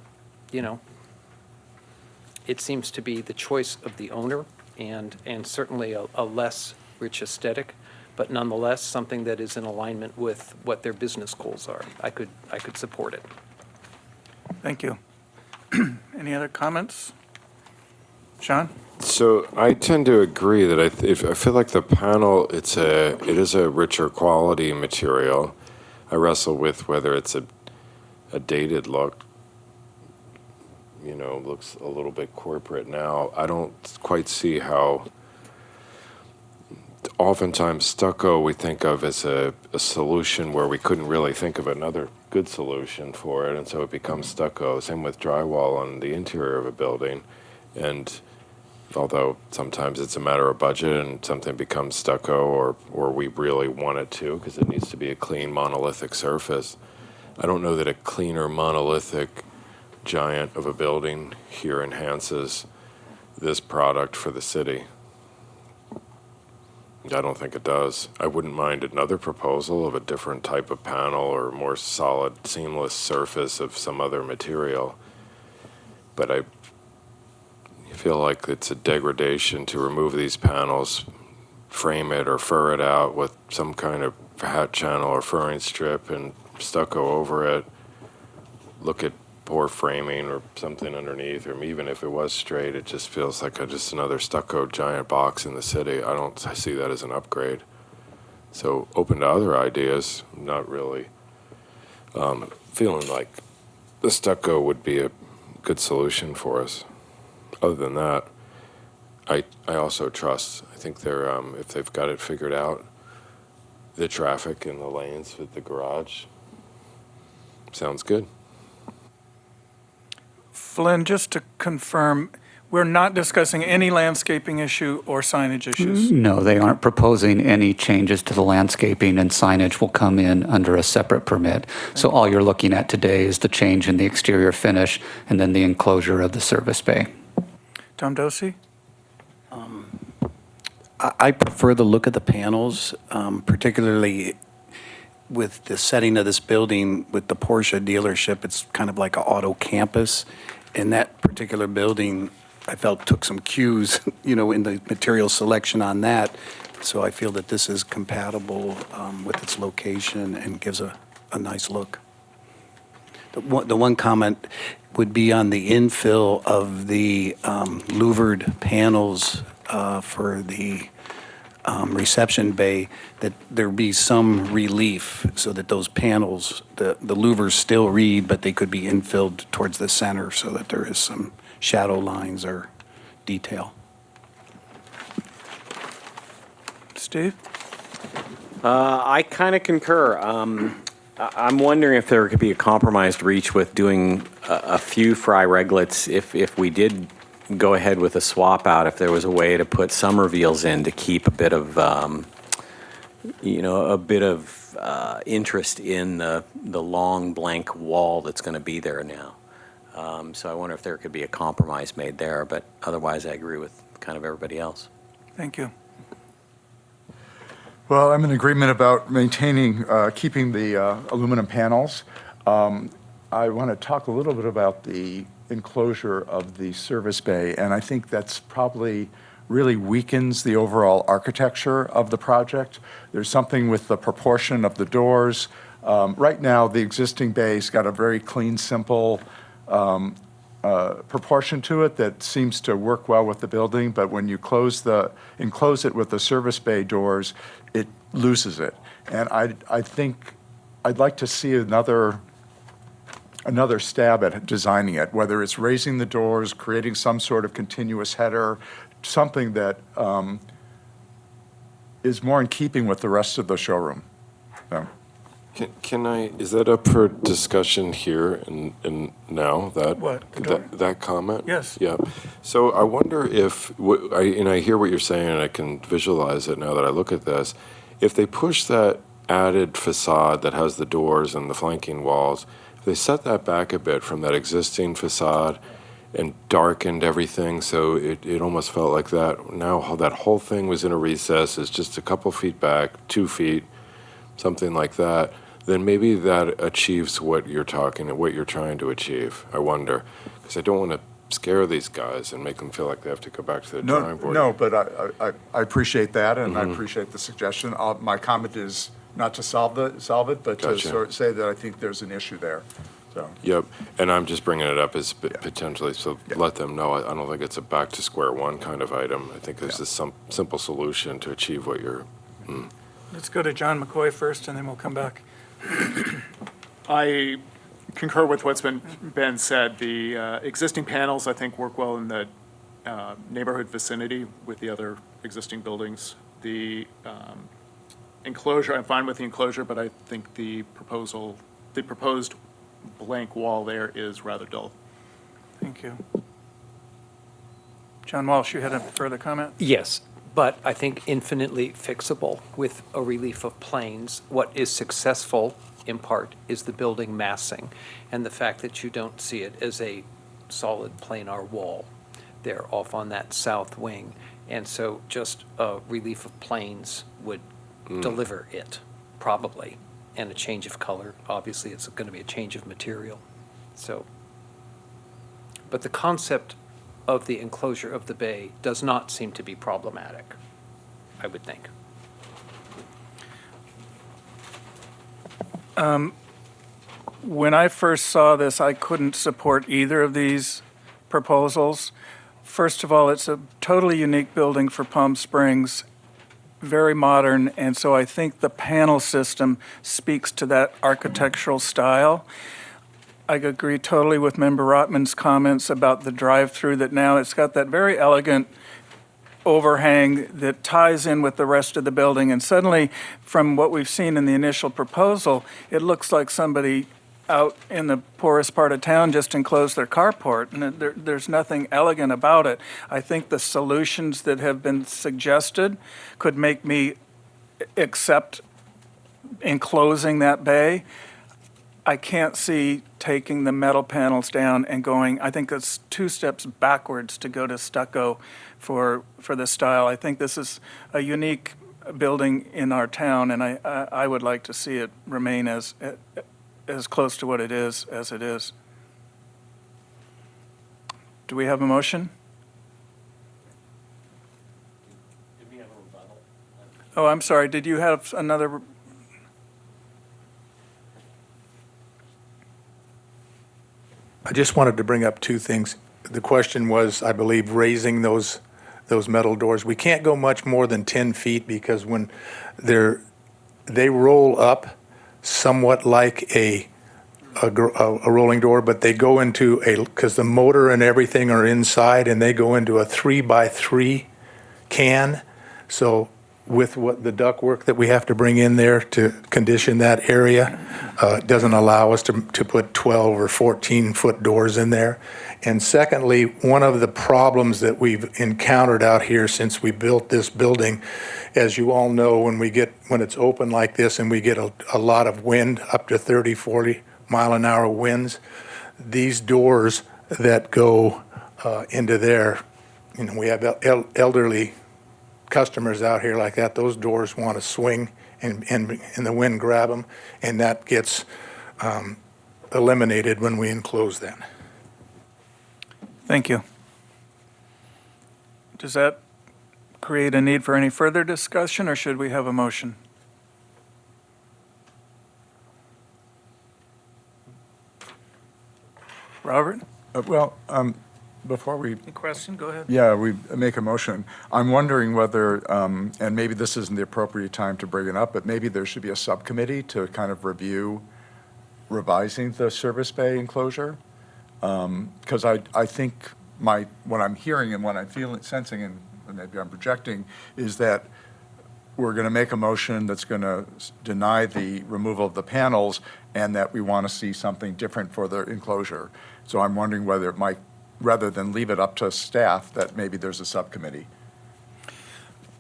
it seems to be the choice of the owner and certainly a less rich aesthetic, but nonetheless something that is in alignment with what their business goals are. I could support it. Thank you. Any other comments? Sean? So I tend to agree that I feel like the panel, it is a richer quality material. I wrestle with whether it's a dated look, looks a little bit corporate now. I don't quite see how, oftentimes stucco we think of as a solution where we couldn't really think of another good solution for it, and so it becomes stucco. Same with drywall on the interior of a building. And although sometimes it's a matter of budget and something becomes stucco or we really want it to because it needs to be a clean monolithic surface, I don't know that a cleaner monolithic giant of a building here enhances this product for the city. I don't think it does. I wouldn't mind another proposal of a different type of panel or more solid, seamless surface of some other material. But I feel like it's a degradation to remove these panels, frame it or fur it out with some kind of hat channel or furring strip and stucco over it. Look at poor framing or something underneath, or even if it was straight, it just feels like just another stucco giant box in the city. I see that as an upgrade. So open to other ideas, not really feeling like the stucco would be a good solution for us. Other than that, I also trust, I think they're, if they've got it figured out, the traffic in the lanes with the garage, Sounds good. Flynn, just to confirm, we're not discussing any landscaping issue or signage issues? No, they aren't proposing any changes to the landscaping, and signage will come in under a separate permit. So all you're looking at today is the change in the exterior finish and then the enclosure of the service bay. Tom Dosey? I prefer the look of the panels, particularly with the setting of this building with the Porsche dealership. It's kind of like an auto campus. And that particular building, I felt took some cues, in the material selection on that. So I feel that this is compatible with its location and gives a nice look. The one comment would be on the infill of the louvered panels for the reception bay, that there be some relief so that those panels, the louvers still read, but they could be infilled towards the center so that there is some shadow lines or detail. Steve? I kind of concur. I'm wondering if there could be a compromise to reach with doing a few fry reglets if we did go ahead with a swap out, if there was a way to put some reveals in to keep a bit of, interest in the long blank wall that's going to be there now. So I wonder if there could be a compromise made there, but otherwise I agree with kind of everybody else. Thank you. Well, I'm in agreement about maintaining, keeping the aluminum panels. I want to talk a little bit about the enclosure of the service bay, and I think that's probably really weakens the overall architecture of the project. There's something with the proportion of the doors. Right now, the existing bay's got a very clean, simple proportion to it that seems to work well with the building, but when you enclose it with the service bay doors, it loses it. And I think I'd like to see another stab at designing it, whether it's raising the doors, creating some sort of continuous header, something that is more in keeping with the rest of the showroom. So. Is that up for discussion here and now, that? What? That comment? Yes. Yeah. So I wonder if, and I hear what you're saying and I can visualize it now that I look at this, if they push that added facade that has the doors and the flanking walls, if they set that back a bit from that existing facade and darkened everything so it almost felt like that, now how that whole thing was in a recess, is just a couple feet back, 2 feet, something like that, then maybe that achieves what you're trying to achieve, I wonder. Because I don't want to scare these guys and make them feel like they have to go back to the drawing board. No, but I appreciate that, and I appreciate the suggestion. My comment is not to solve it, but to sort of say that I think there's an issue there. So. Yep, and I'm just bringing it up as potentially, so let them know. I don't think it's a back to square one kind of item. I think there's some simple solution to achieve what you're. Let's go to John McCoy first, and then we'll come back. I concur with what's been said. The existing panels, I think, work well in the neighborhood vicinity with the other existing buildings. The enclosure, I'm fine with the enclosure, but I think the proposed blank wall there is rather dull. Thank you. John Walsh, you had a further comment? Yes, but I think infinitely fixable with a relief of planes. What is successful, in part, is the building massing and the fact that you don't see it as a solid planar wall there off on that south wing. And so just a relief of planes would deliver it, probably, and a change of color. Obviously, it's going to be a change of material. So, but the concept of the enclosure of the bay does not seem to be problematic, I would think. When I first saw this, I couldn't support either of these proposals. First of all, it's a totally unique building for Palm Springs, very modern, and so I think the panel system speaks to that architectural style. I agree totally with Member Rotman's comments about the drive-through, that now it's got that very elegant overhang that ties in with the rest of the building. And suddenly, from what we've seen in the initial proposal, it looks like somebody out in the poorest part of town just enclose their carport, and there's nothing elegant about it. I think the solutions that have been suggested could make me accept enclosing that bay. I can't see taking the metal panels down and going, I think it's 2 steps backwards to go to stucco for the style. I think this is a unique building in our town, and I would like to see it remain as close to what it is as it is. Do we have a motion? Oh, I'm sorry, did you have another? I just wanted to bring up 2 things. The question was, I believe, raising those metal doors. We can't go much more than 10 feet because when they roll up somewhat like a rolling door, but they go into because the motor and everything are inside, and they go into a 3x3 can. So with what the ductwork that we have to bring in there to condition that area, it doesn't allow us to put 12 or 14-foot doors in there. And secondly, one of the problems that we've encountered out here since we built this building, as you all know, when it's open like this and we get a lot of wind, up to 30, 40 mile-an-hour winds, these doors that go into there, we have elderly customers out here like that, those doors want to swing and the wind grab them, and that gets eliminated when we enclose that. Thank you. Does that create a need for any further discussion, or should we have a motion? Robert? Before we, Any question? Go ahead. yeah, we make a motion, I'm wondering whether, and maybe this isn't the appropriate time to bring it up, but maybe there should be a subcommittee to kind of review revising the service bay enclosure. Because I think what I'm hearing and what I'm sensing, and maybe I'm projecting, is that we're going to make a motion that's going to deny the removal of the panels, and that we want to see something different for the enclosure. So I'm wondering whether it might, rather than leave it up to staff, that maybe there's a subcommittee.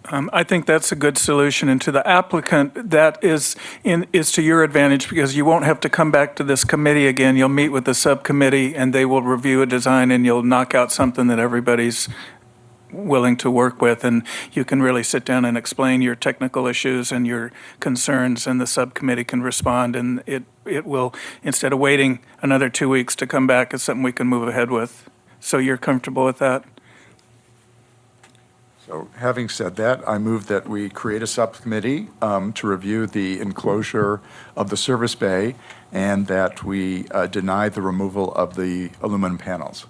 I think that's a good solution, and to the applicant, that is to your advantage, because you won't have to come back to this committee again. You'll meet with the subcommittee, and they will review a design, and you'll knock out something that everybody's willing to work with, and you can really sit down and explain your technical issues and your concerns, and the subcommittee can respond, and it will, instead of waiting another 2 weeks to come back, it's something we can move ahead with. So you're comfortable with that? So having said that, I move that we create a subcommittee to review the enclosure of the service bay, and that we deny the removal of the aluminum panels.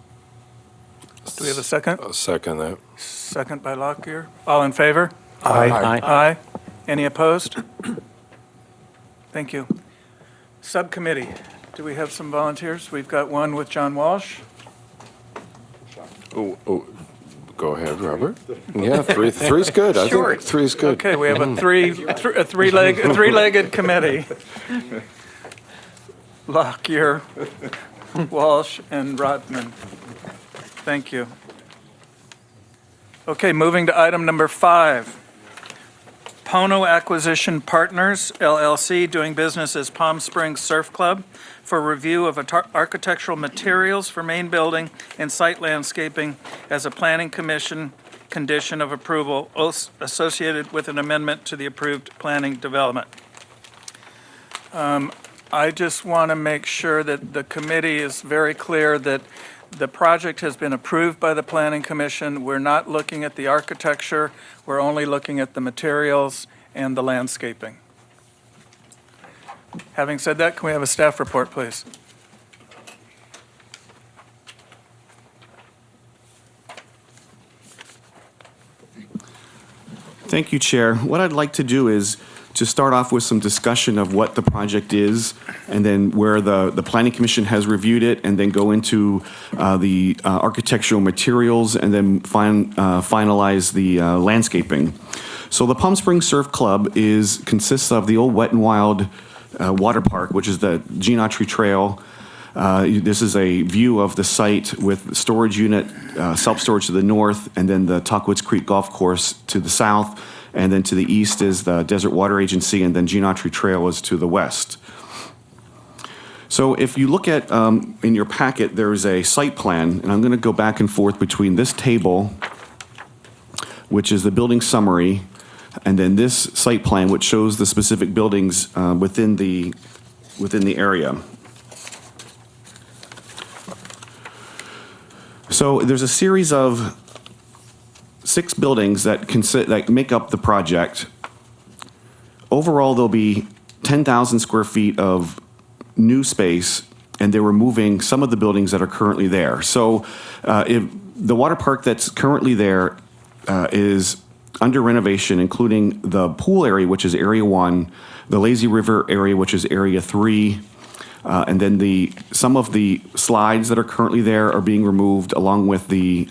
Do we have a second? I'll second that. Second by Lockyer. All in favor? Aye. Aye. Any opposed? Thank you. Subcommittee, do we have some volunteers? We've got one with John Walsh. Oh, go ahead, Robert. Yeah, three's good. I think three's good. Okay, we have a three-legged committee. Lockyer, Walsh, and Rodman. Thank you. Okay, moving to item number 5. Pono Acquisition Partners, LLC, doing business as Palm Springs Surf Club, for review of architectural materials for main building and site landscaping as a planning commission condition of approval associated with an amendment to the approved planning development. I just want to make sure that the committee is very clear that the project has been approved by the Planning Commission. We're not looking at the architecture. We're only looking at the materials and the landscaping. Having said that, can we have a staff report, please? Thank you, Chair. What I'd like to do is to start off with some discussion of what the project is, and then where the Planning Commission has reviewed it, and then go into the architectural materials, and then finalize the landscaping. So the Palm Springs Surf Club consists of the old Wet 'n Wild water park, which is the Gene Autry Trail. This is a view of the site with storage unit, self-storage to the north, and then the Tockwoods Creek Golf Course to the south, and then to the east is the Desert Water Agency, and then Gene Autry Trail is to the west. So if you look at, in your packet, there's a site plan, and I'm going to go back and forth between this table, which is the building summary, and then this site plan, which shows the specific buildings within the area. So there's a series of 6 buildings that make up the project. Overall, there'll be 10,000 square feet of new space, and they're removing some of the buildings that are currently there. So if the water park that's currently there is under renovation, including the pool area, which is Area 1, the Lazy River area, which is Area 3, and then some of the slides that are currently there are being removed, along with the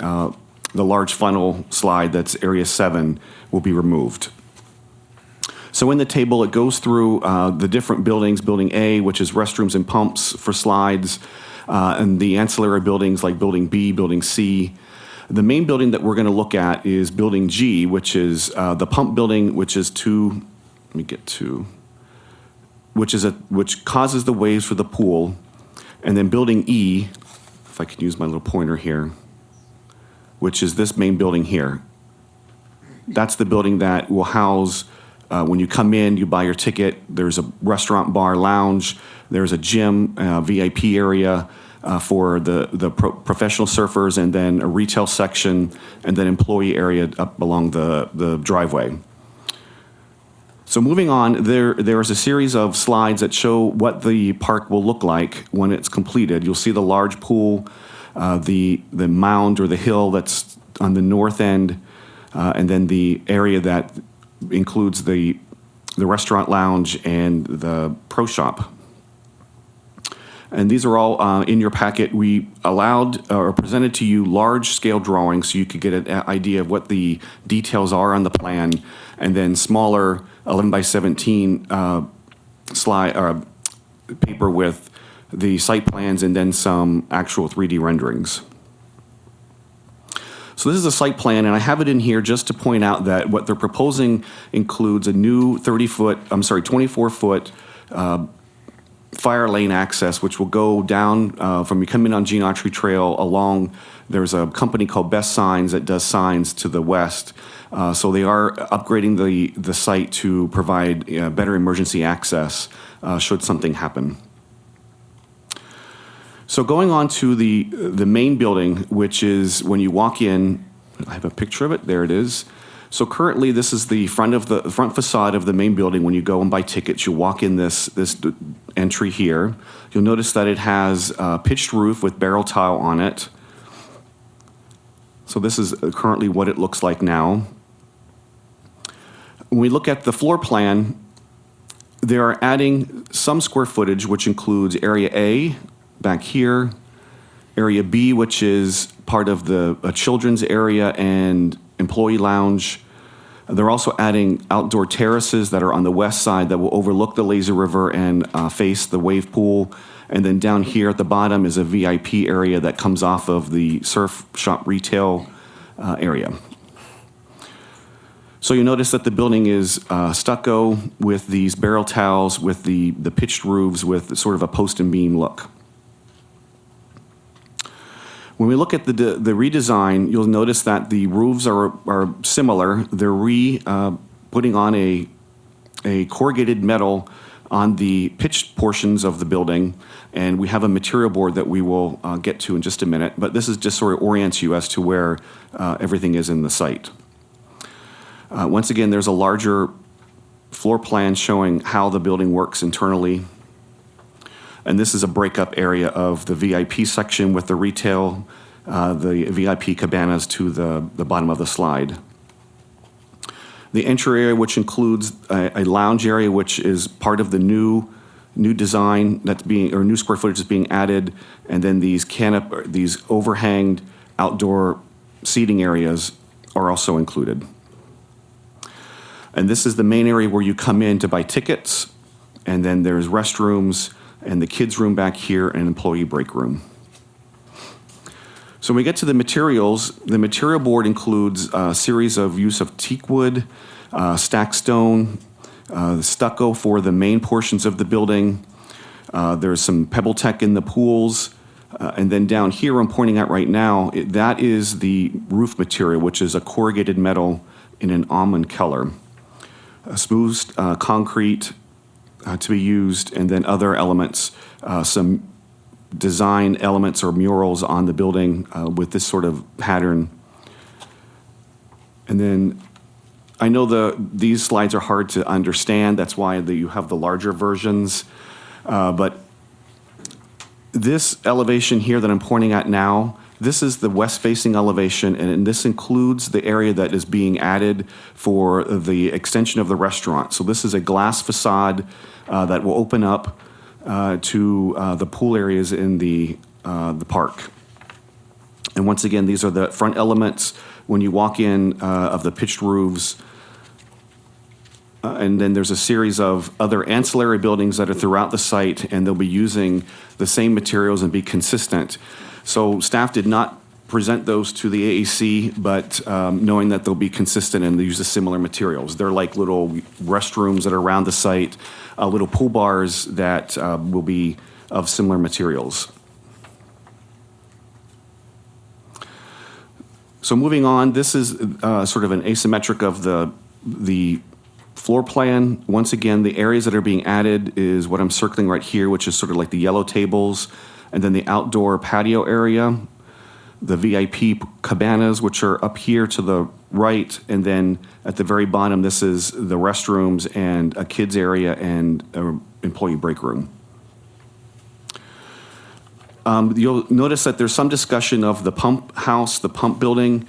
large funnel slide that's Area 7 will be removed. So in the table, it goes through the different buildings, Building A, which is restrooms and pumps for slides, and the ancillary buildings like Building B, Building C. The main building that we're going to look at is Building G, which is the pump building, which causes the waves for the pool, and then Building E, if I can use my little pointer here, which is this main building here. That's the building that will house, when you come in, you buy your ticket, there's a restaurant, bar, lounge, there's a gym, VIP area for the professional surfers, and then a retail section, and then employee area up along the driveway. So moving on, there is a series of slides that show what the park will look like when it's completed. You'll see the large pool, the mound or the hill that's on the north end, and then the area that includes the restaurant lounge and the pro shop. And these are all in your packet. We allowed or presented to you large-scale drawings so you could get an idea of what the details are on the plan, and then smaller 11 by 17 slide or paper with the site plans and then some actual 3D renderings. So this is a site plan, and I have it in here just to point out that what they're proposing includes a new 24-foot fire lane access, which will go down from you come in on Gene Autry Trail along. There's a company called Best Signs that does signs to the west. So they are upgrading the site to provide better emergency access should something happen. So going on to the main building, which is when you walk in, I have a picture of it, there it is. So currently this is the front facade of the main building. When you go and buy tickets, you walk in this entry here. You'll notice that it has a pitched roof with barrel tile on it. So this is currently what it looks like now. When we look at the floor plan, they are adding some square footage, which includes Area A, back here, Area B, which is part of the children's area and employee lounge. They're also adding outdoor terraces that are on the west side that will overlook the Lazy River and face the wave pool. And then down here at the bottom is a VIP area that comes off of the surf shop retail area. So you notice that the building is stucco with these barrel tiles with the pitched roofs with sort of a post and beam look. When we look at the redesign, you'll notice that the roofs are similar. They're putting on a corrugated metal on the pitched portions of the building, and we have a material board that we will get to in just a minute, but this is just sort of orients you as to where everything is in the site. Once again, there's a larger floor plan showing how the building works internally. And this is a breakup area of the VIP section with the retail, the VIP cabanas to the bottom of the slide. The entry area, which includes a lounge area, which is part of the new design that's new square footage that's being added, and then these overhanged outdoor seating areas are also included. And this is the main area where you come in to buy tickets. and then there's restrooms and the kids' room back here and employee break room. So when we get to the materials, the material board includes a series of use of teak wood, stacked stone, stucco for the main portions of the building. There's some PebbleTech in the pools. And then down here, I'm pointing out right now, that is the roof material, which is a corrugated metal in an almond color. Smooth concrete to be used, and then other elements, some design elements or murals on the building with this sort of pattern. And then I know these slides are hard to understand. That's why you have the larger versions. But this elevation here that I'm pointing at now, this is the west-facing elevation, and this includes the area that is being added for the extension of the restaurant. So this is a glass facade that will open up to the pool areas in the park. And once again, these are the front elements when you walk in of the pitched roofs. And then there's a series of other ancillary buildings that are throughout the site, and they'll be using the same materials and be consistent. So staff did not present those to the AAC, but knowing that they'll be consistent and they use the similar materials. They're like little restrooms that are around the site, little pool bars that will be of similar materials. So moving on, this is sort of an asymmetric of the floor plan. Once again, the areas that are being added is what I'm circling right here, which is sort of like the yellow tables, and then the outdoor patio area, the VIP cabanas, which are up here to the right, and then at the very bottom, this is the restrooms and a kids area and an employee break room. You'll notice that there's some discussion of the pump house, the pump building.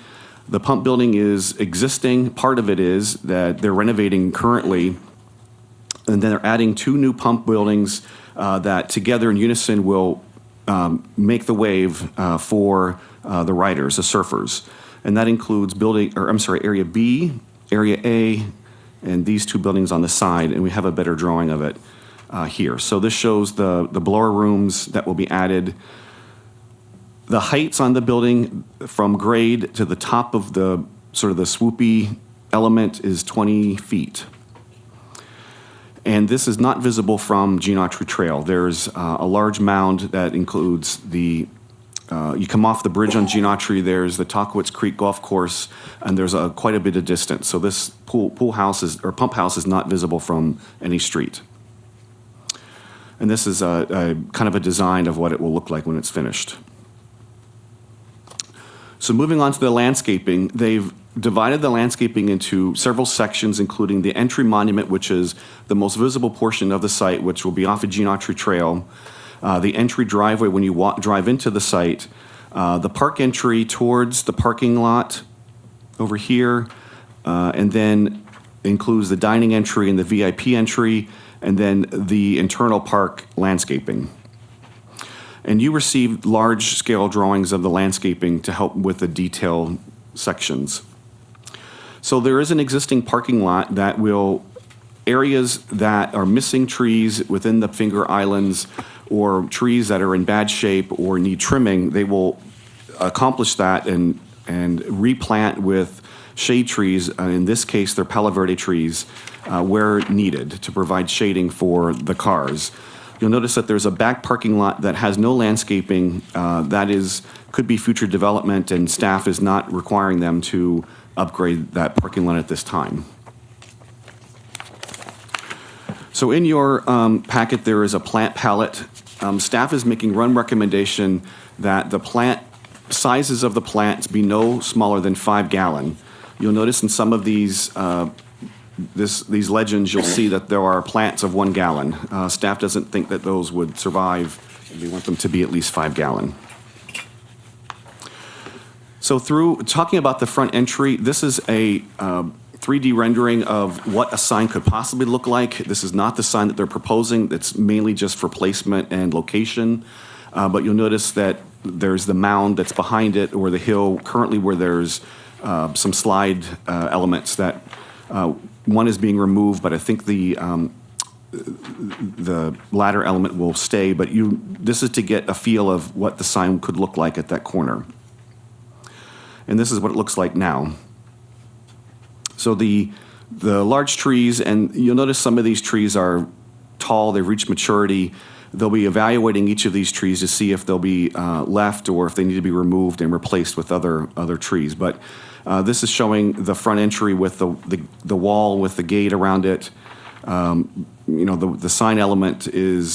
The pump building is existing. Part of it is that they're renovating currently, and then they're adding 2 new pump buildings that together in unison will make the wave for the riders, the surfers. And that includes Area B, Area A, and these 2 buildings on the side, and we have a better drawing of it here. So this shows the blower rooms that will be added. The heights on the building from grade to the top of the sort of the swoopy element is 20 feet. And this is not visible from Gene Autry Trail. There's a large mound that includes you come off the bridge on Gene Autry, there's the Talkowitz Creek Golf Course, and there's quite a bit of distance. So this pump house is not visible from any street. And this is a kind of a design of what it will look like when it's finished. So moving on to the landscaping, they've divided the landscaping into several sections, including the entry monument, which is the most visible portion of the site, which will be off of Gene Autry Trail, the entry driveway when you drive into the site, the park entry towards the parking lot over here, and then includes the dining entry and the VIP entry, and then the internal park landscaping. And you received large-scale drawings of the landscaping to help with the detailed sections. So there is an existing parking lot that areas that are missing trees within the finger islands or trees that are in bad shape or need trimming, they will accomplish that and replant with shade trees. In this case, they're Palo Verde trees where needed to provide shading for the cars. You'll notice that there's a back parking lot that has no landscaping. Could be future development, and staff is not requiring them to upgrade that parking lot at this time. So in your packet, there is a plant palette. Staff is making one recommendation that the plant sizes of the plants be no smaller than 5 gallon. You'll notice in some of these legends, you'll see that there are plants of 1 gallon. Staff doesn't think that those would survive, and we want them to be at least 5 gallon. So through talking about the front entry, this is a 3D rendering of what a sign could possibly look like. This is not the sign that they're proposing. That's mainly just for placement and location. But you'll notice that there's the mound that's behind it, or the hill currently where there's some slide elements that one is being removed, but I think the the ladder element will stay, but this is to get a feel of what the sign could look like at that corner. And this is what it looks like now. So the large trees, and you'll notice some of these trees are tall, they've reached maturity. They'll be evaluating each of these trees to see if they'll be left or if they need to be removed and replaced with other trees. But this is showing the front entry with the wall with the gate around it. The sign element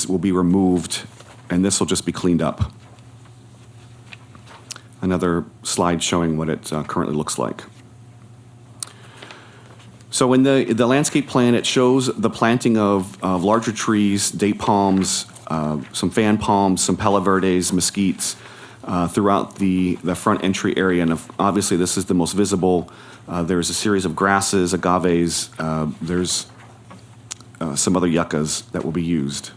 will be removed, and this will just be cleaned up. Another slide showing what it currently looks like. So in the landscape plan, it shows the planting of larger trees, date palms, some fan palms, some palo verdes, mesquites throughout the front entry area. And obviously this is the most visible. There's a series of grasses, agaves. There's some other yuccas that will be used.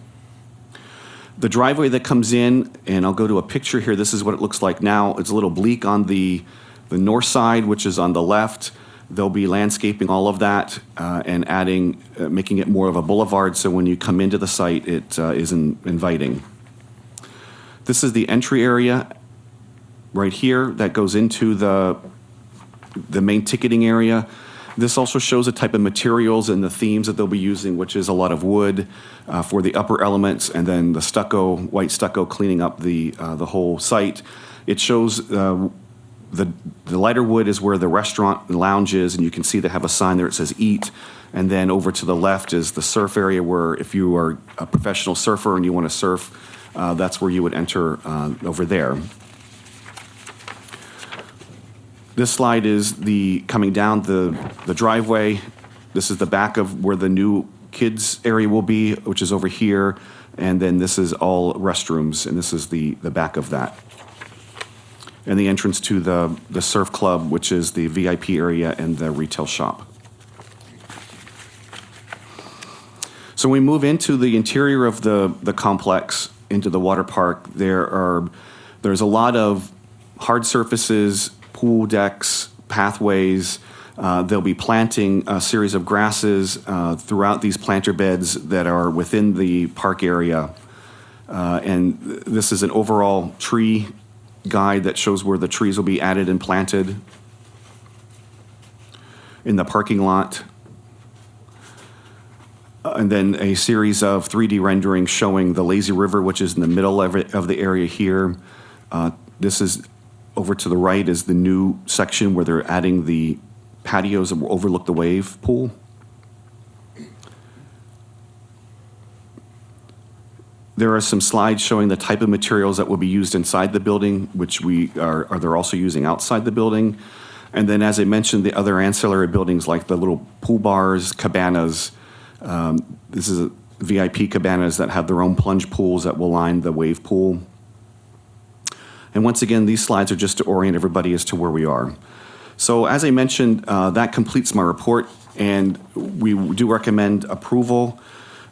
The driveway that comes in, and I'll go to a picture here. This is what it looks like now. It's a little bleak on the north side, which is on the left. They'll be landscaping all of that and making it more of a boulevard, so when you come into the site, it is inviting. This is the entry area right here that goes into the main ticketing area. This also shows the type of materials and the themes that they'll be using, which is a lot of wood for the upper elements, and then the stucco, white stucco, cleaning up the whole site. It shows the lighter wood is where the restaurant and lounge is, and you can see they have a sign there that says eat. And then over to the left is the surf area, where if you are a professional surfer and you want to surf, that's where you would enter over there. This slide is coming down the driveway. This is the back of where the new kids area will be, which is over here. And then this is all restrooms, and this is the back of that. And the entrance to the surf club, which is the VIP area and the retail shop. So when we move into the interior of the complex, into the water park, there's a lot of hard surfaces, pool decks, pathways. They'll be planting a series of grasses throughout these planter beds that are within the park area. And this is an overall tree guide that shows where the trees will be added and planted in the parking lot. And then a series of 3D renderings showing the lazy river, which is in the middle of the area here. This is over to the right is the new section where they're adding the patios that will overlook the wave pool. There are some slides showing the type of materials that will be used inside the building, which they're also using outside the building. And then, as I mentioned, the other ancillary buildings like the little pool bars, cabanas. This is VIP cabanas that have their own plunge pools that will line the wave pool. And once again, these slides are just to orient everybody as to where we are. So as I mentioned, that completes my report, and we do recommend approval.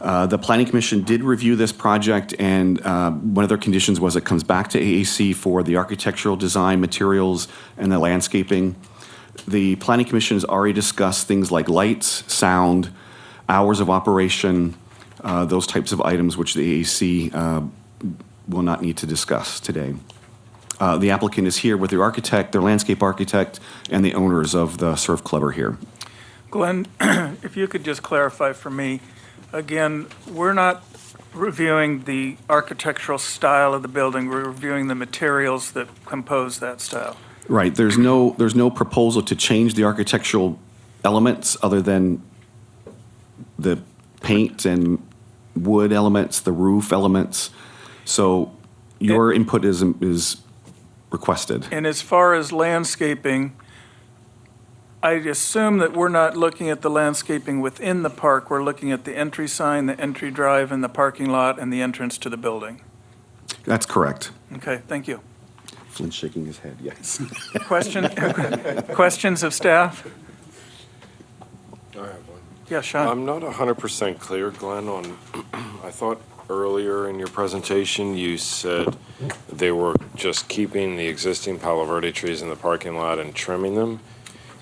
The Planning Commission did review this project, and one of their conditions was it comes back to AAC for the architectural design, materials, and the landscaping. The Planning Commission has already discussed things like lights, sound, hours of operation, those types of items which the AAC will not need to discuss today. The applicant is here with their architect, their landscape architect, and the owners of the surf club are here. Glenn, if you could just clarify for me, again, we're not reviewing the architectural style of the building, we're reviewing the materials that compose that style. Right, there's no proposal to change the architectural elements other than the paint and wood elements, the roof elements. So your input is requested. And as far as landscaping, I assume that we're not looking at the landscaping within the park, we're looking at the entry sign, the entry drive, and the parking lot, and the entrance to the building. That's correct. Okay, thank you. Flynn's shaking his head, yes. Questions of staff? I have one. Yeah, Sean. I'm not 100% clear, Glenn, on, I thought earlier in your presentation you said they were just keeping the existing Palo Verde trees in the parking lot and trimming them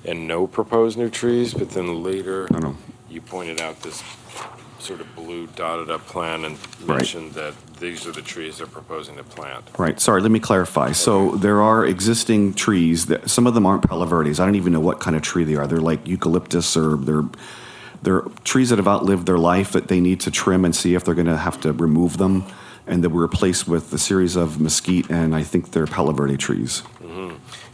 and no proposed new trees, but then later you pointed out this sort of blue dotted up plan and mentioned that these are the trees they're proposing to plant. Right, sorry, let me clarify. So there are existing trees, that some of them aren't Palo Verdes. I don't even know what kind of tree they are. They're like eucalyptus, or they're trees that have outlived their life that they need to trim and see if they're going to have to remove them. And they were replaced with a series of mesquite, and I think they're Palo Verde trees.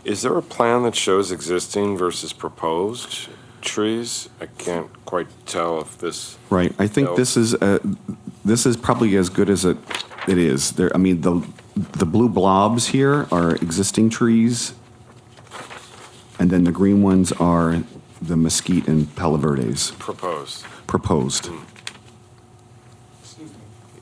Is there a plan that shows existing versus proposed trees? I can't quite tell if this. Right, I think this is probably as good as it is. There, I mean, the blue blobs here are existing trees, and then the green ones are the mesquite and Palo Verdes. Proposed.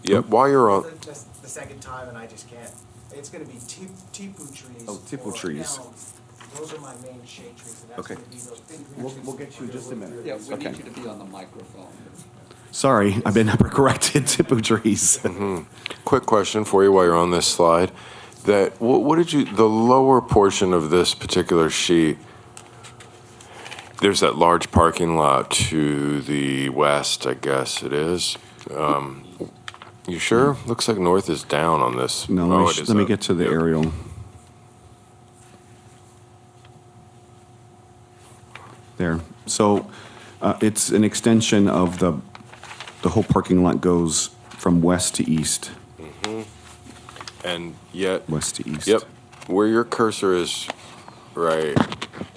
Yeah, while you're on. That's the second time, and I just can't. It's going to be tipu trees. Oh, tipu or trees. elms. Those are my main shade trees, and that's Okay. going to be those big green trees. We'll get you in just a minute. Yeah, we Okay. need you to be on the microphone. Sorry, I've been corrected. Tipu trees. Quick question for you while you're on this slide. That what did you, the lower portion of this particular sheet, there's that large parking lot to the west, I guess it is. You sure? Looks like north is down on this. No, let me get to the aerial. There. So it's an extension of the whole parking lot goes from west to east. And yet. West to east. Yep. Where your cursor is, right,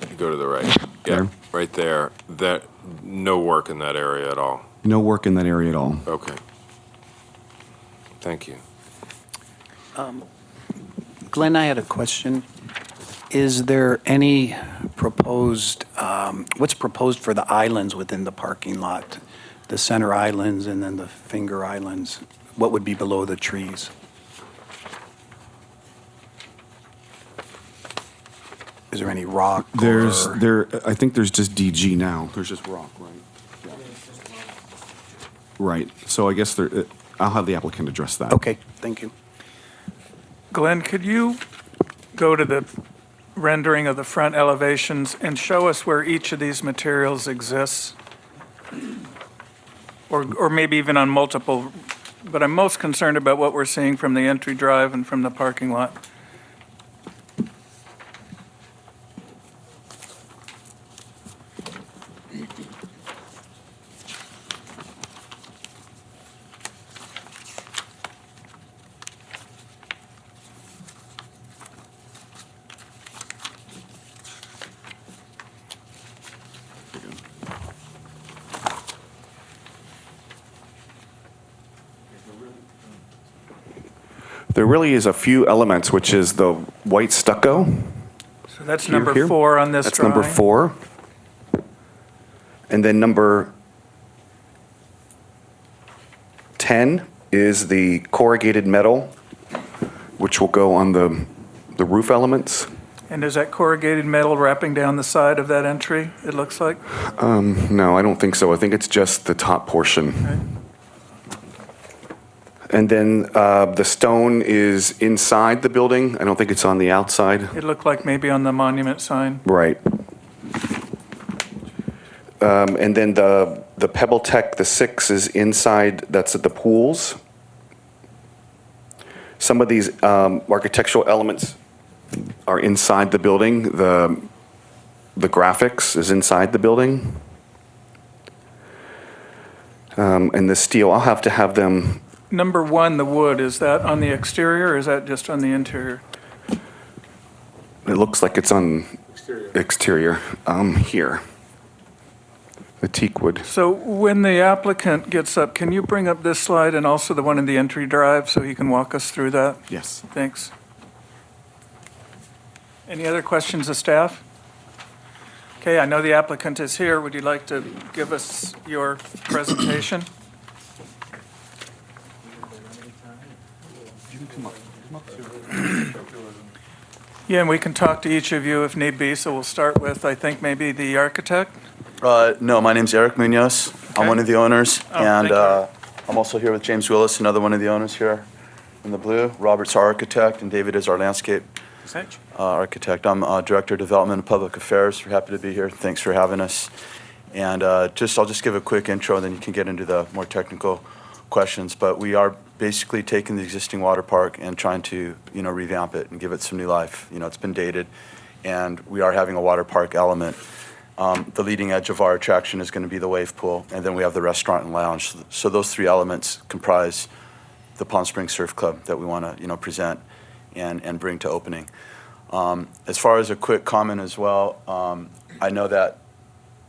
you go to the right. Yep, There? right there. That, no work in that area at all. No work in that area at all. Okay. Thank you. Glenn, I had a question. Is there any proposed, what's proposed for the islands within the parking lot? The center islands and then the finger islands? What would be below the trees? Is there any rock? I think there's just DG now. There's just rock, right? Yeah. Right. So I guess I'll have the applicant address that. Okay, thank you. Glenn, could you go to the rendering of the front elevations and show us where each of these materials exists? Or maybe even on multiple, but I'm most concerned about what we're seeing from the entry drive and from the parking lot. There really is a few elements, which is the white stucco. So that's Here, number here. 4 on this That's drawing. number 4. And then number 10 is the corrugated metal, which will go on the roof elements. And is that corrugated metal wrapping down the side of that entry, it looks like? No, I don't think so. I think it's just the top portion. Okay. And then the stone is inside the building. I don't think it's on the outside. It looked like maybe on the monument sign. Right. And then the Pebble Tech, the 6 is inside, that's at the pools. Some of these architectural elements are inside the building. The graphics is inside the building. And the steel, I'll have to have them. Number 1, the wood, is that on the exterior or is that just on the interior? It looks like it's on exterior here. The teak wood. So when the applicant gets up, can you bring up this slide and also the one in the entry drive so he can walk us through that? Yes. Thanks. Any other questions of staff? Okay, I know the applicant is here. Would you like to give us your presentation? Yeah, and we can talk to each of you if need be, so we'll start with, I think, maybe the architect. No, my name's Eric Munoz. I'm one of the owners, and I'm also here with James Willis, another one of the owners here in the blue. Robert's our architect, and David is our landscape architect. I'm Director of Development and Public Affairs. We're happy to be here. Thanks for having us. And I'll just give a quick intro, and then you can get into the more technical questions. But we are basically taking the existing water park and trying to, revamp it and give it some new life. It's been dated, and we are having a water park element. The leading edge of our attraction is going to be the wave pool, and then we have the restaurant and lounge. So those three elements comprise the Palm Springs Surf Club that we want to, present and bring to opening. As far as a quick comment as well, I know that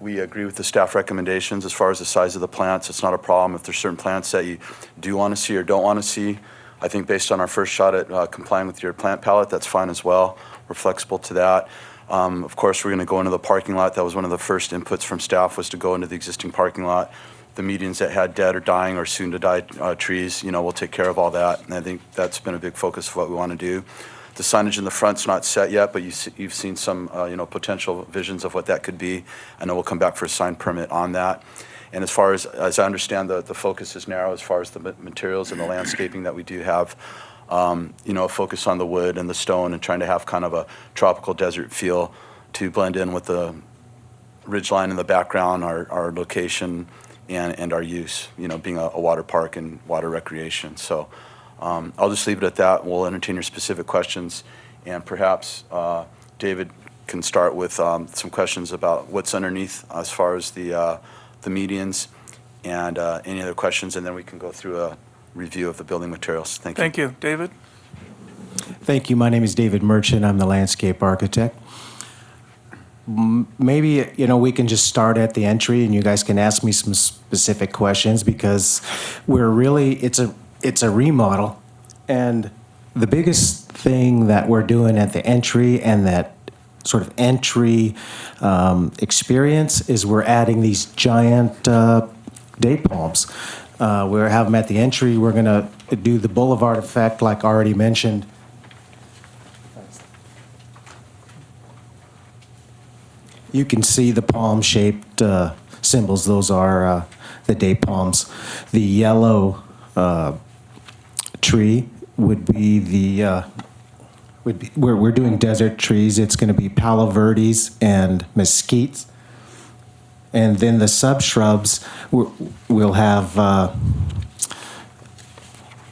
we agree with the staff recommendations as far as the size of the plants. It's not a problem if there's certain plants that you do want to see or don't want to see. I think based on our first shot at complying with your plant palette, that's fine as well. We're flexible to that. Of course, we're going to go into the parking lot. That was one of the first inputs from staff, was to go into the existing parking lot. The medians that had dead or dying or soon to die trees, we'll take care of all that. And I think that's been a big focus of what we want to do. The signage in the front's not set yet, but you've seen some, potential visions of what that could be. I know we'll come back for a sign permit on that. And as far as I understand, the focus is narrow as far as the materials and the landscaping that we do have. A focus on the wood and the stone and trying to have kind of a tropical desert feel to blend in with the ridgeline in the background, our location, and our use, being a water park and water recreation. So I'll just leave it at that. We'll entertain your specific questions, and perhaps David can start with some questions about what's underneath as far as the medians and any other questions, and then we can go through a review of the building materials. Thank you. Thank you. David? Thank you. My name is David Merchant. I'm the landscape architect. Maybe, we can just start at the entry and you guys can ask me some specific questions, because it's a remodel, and the biggest thing that we're doing at the entry and that sort of entry experience is we're adding these giant date palms. We'll have them at the entry. We're going to do the boulevard effect, like already mentioned. You can see the palm-shaped symbols. Those are the date palms. The yellow tree would be we're doing desert trees. It's going to be palo verdes and mesquites. And then the subshrubs, we'll have,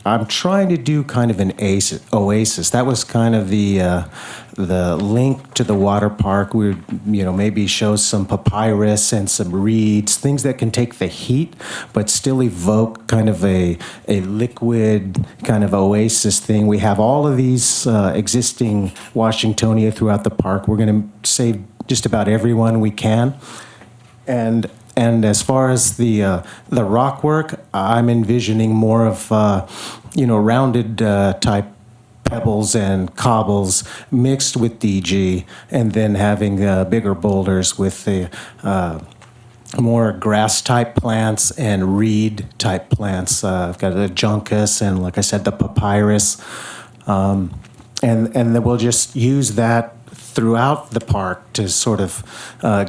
I'm trying to do kind of an oasis. That was kind of the link to the water park. We would, maybe show some papyrus and some reeds, things that can take the heat, but still evoke kind of a liquid kind of oasis thing. We have all of these existing Washingtonia throughout the park. We're going to save just about everyone we can. And as far as the rock work, I'm envisioning more of rounded type pebbles and cobbles mixed with DG, and then having bigger boulders with the more grass type plants and reed type plants. I've got the juncus and, like I said, the papyrus, and then we'll just use that throughout the park to sort of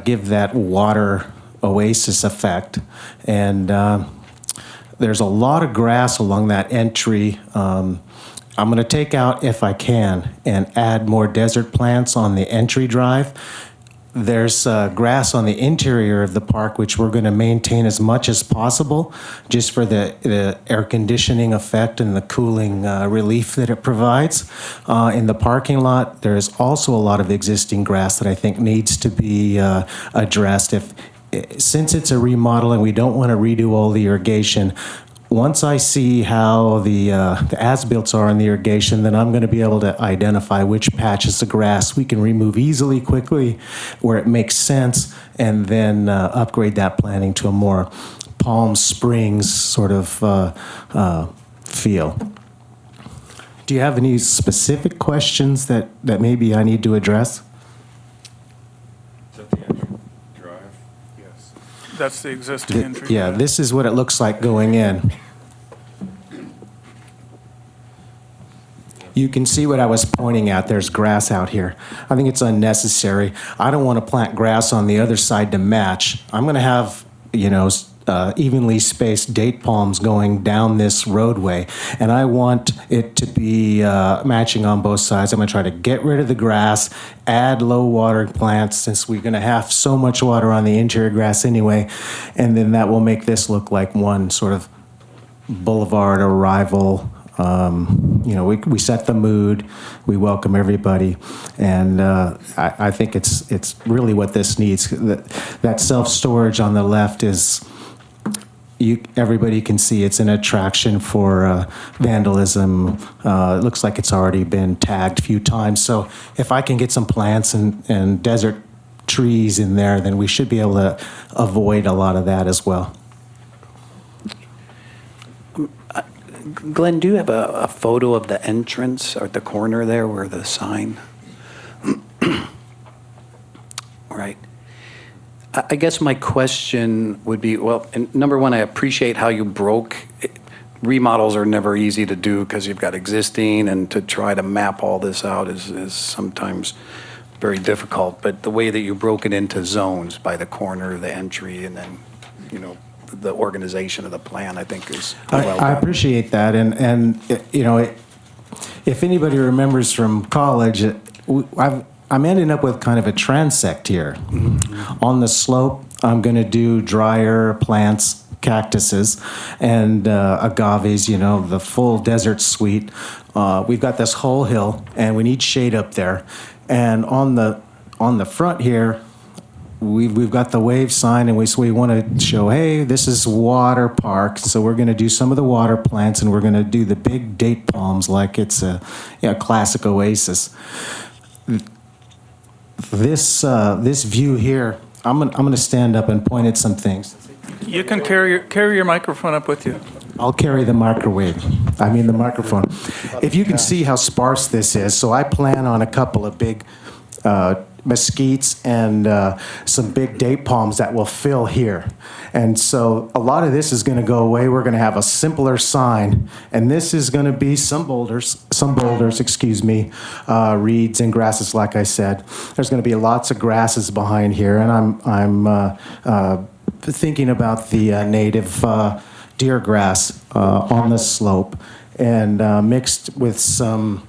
give that water oasis effect. And there's a lot of grass along that entry. I'm going to take out, if I can, and add more desert plants on the entry drive. There's grass on the interior of the park, which we're going to maintain as much as possible, just for the air conditioning effect and the cooling relief that it provides. In the parking lot, there's also a lot of existing grass that I think needs to be addressed. Since it's a remodel and we don't want to redo all the irrigation, once I see how the as-built are in the irrigation, then I'm going to be able to identify which patches of grass we can remove easily, quickly, where it makes sense, and then upgrade that planting to a more Palm Springs sort of feel. Do you have any specific questions that maybe I need to address? Is that the entry drive? Yes. That's the existing entry. Yeah, this is what it looks like going in. You can see what I was pointing at. There's grass out here. I think it's unnecessary. I don't want to plant grass on the other side to match. I'm going to have, evenly spaced date palms going down this roadway, and I want it to be matching on both sides. I'm going to try to get rid of the grass, add low water plants since we're going to have so much water on the interior grass anyway, and then that will make this look like one sort of boulevard arrival. We set the mood, we welcome everybody, and I think it's really what this needs. That self-storage on the left is, everybody can see it's an attraction for vandalism. It looks like it's already been tagged a few times. So if I can get some plants and desert trees in there, then we should be able to avoid a lot of that as well. Glenn, do you have a photo of the entrance or at the corner there where the sign? Right. I guess my question would be, well, and number one, I appreciate how you broke. Remodels are never easy to do because you've got existing, and to try to map all this out is sometimes very difficult. But the way that you broke it into zones by the corner, the entry, and then, the organization of the plan, I think is well I done. appreciate that, and if anybody remembers from college, I'm ending up with kind of a transect here. Mm-hmm. On the slope, I'm going to do drier plants, cactuses, and agaves. The full desert suite. We've got this whole hill, and we need shade up there. And on the front here, we've got the wave sign, and we want to show, hey, this is water park. So we're going to do some of the water plants, and we're going to do the big date palms like it's a classic oasis. This view here, I'm going to stand up and point at some things. You can carry your microphone up with you. I'll carry the microphone. If you can see how sparse this is, so I plan on a couple of big mesquites and some big date palms that will fill here. And so a lot of this is going to go away. We're going to have a simpler sign, and this is going to be some boulders, reeds and grasses, like I said. There's going to be lots of grasses behind here, and I'm thinking about the native deer grass on the slope, and mixed with some,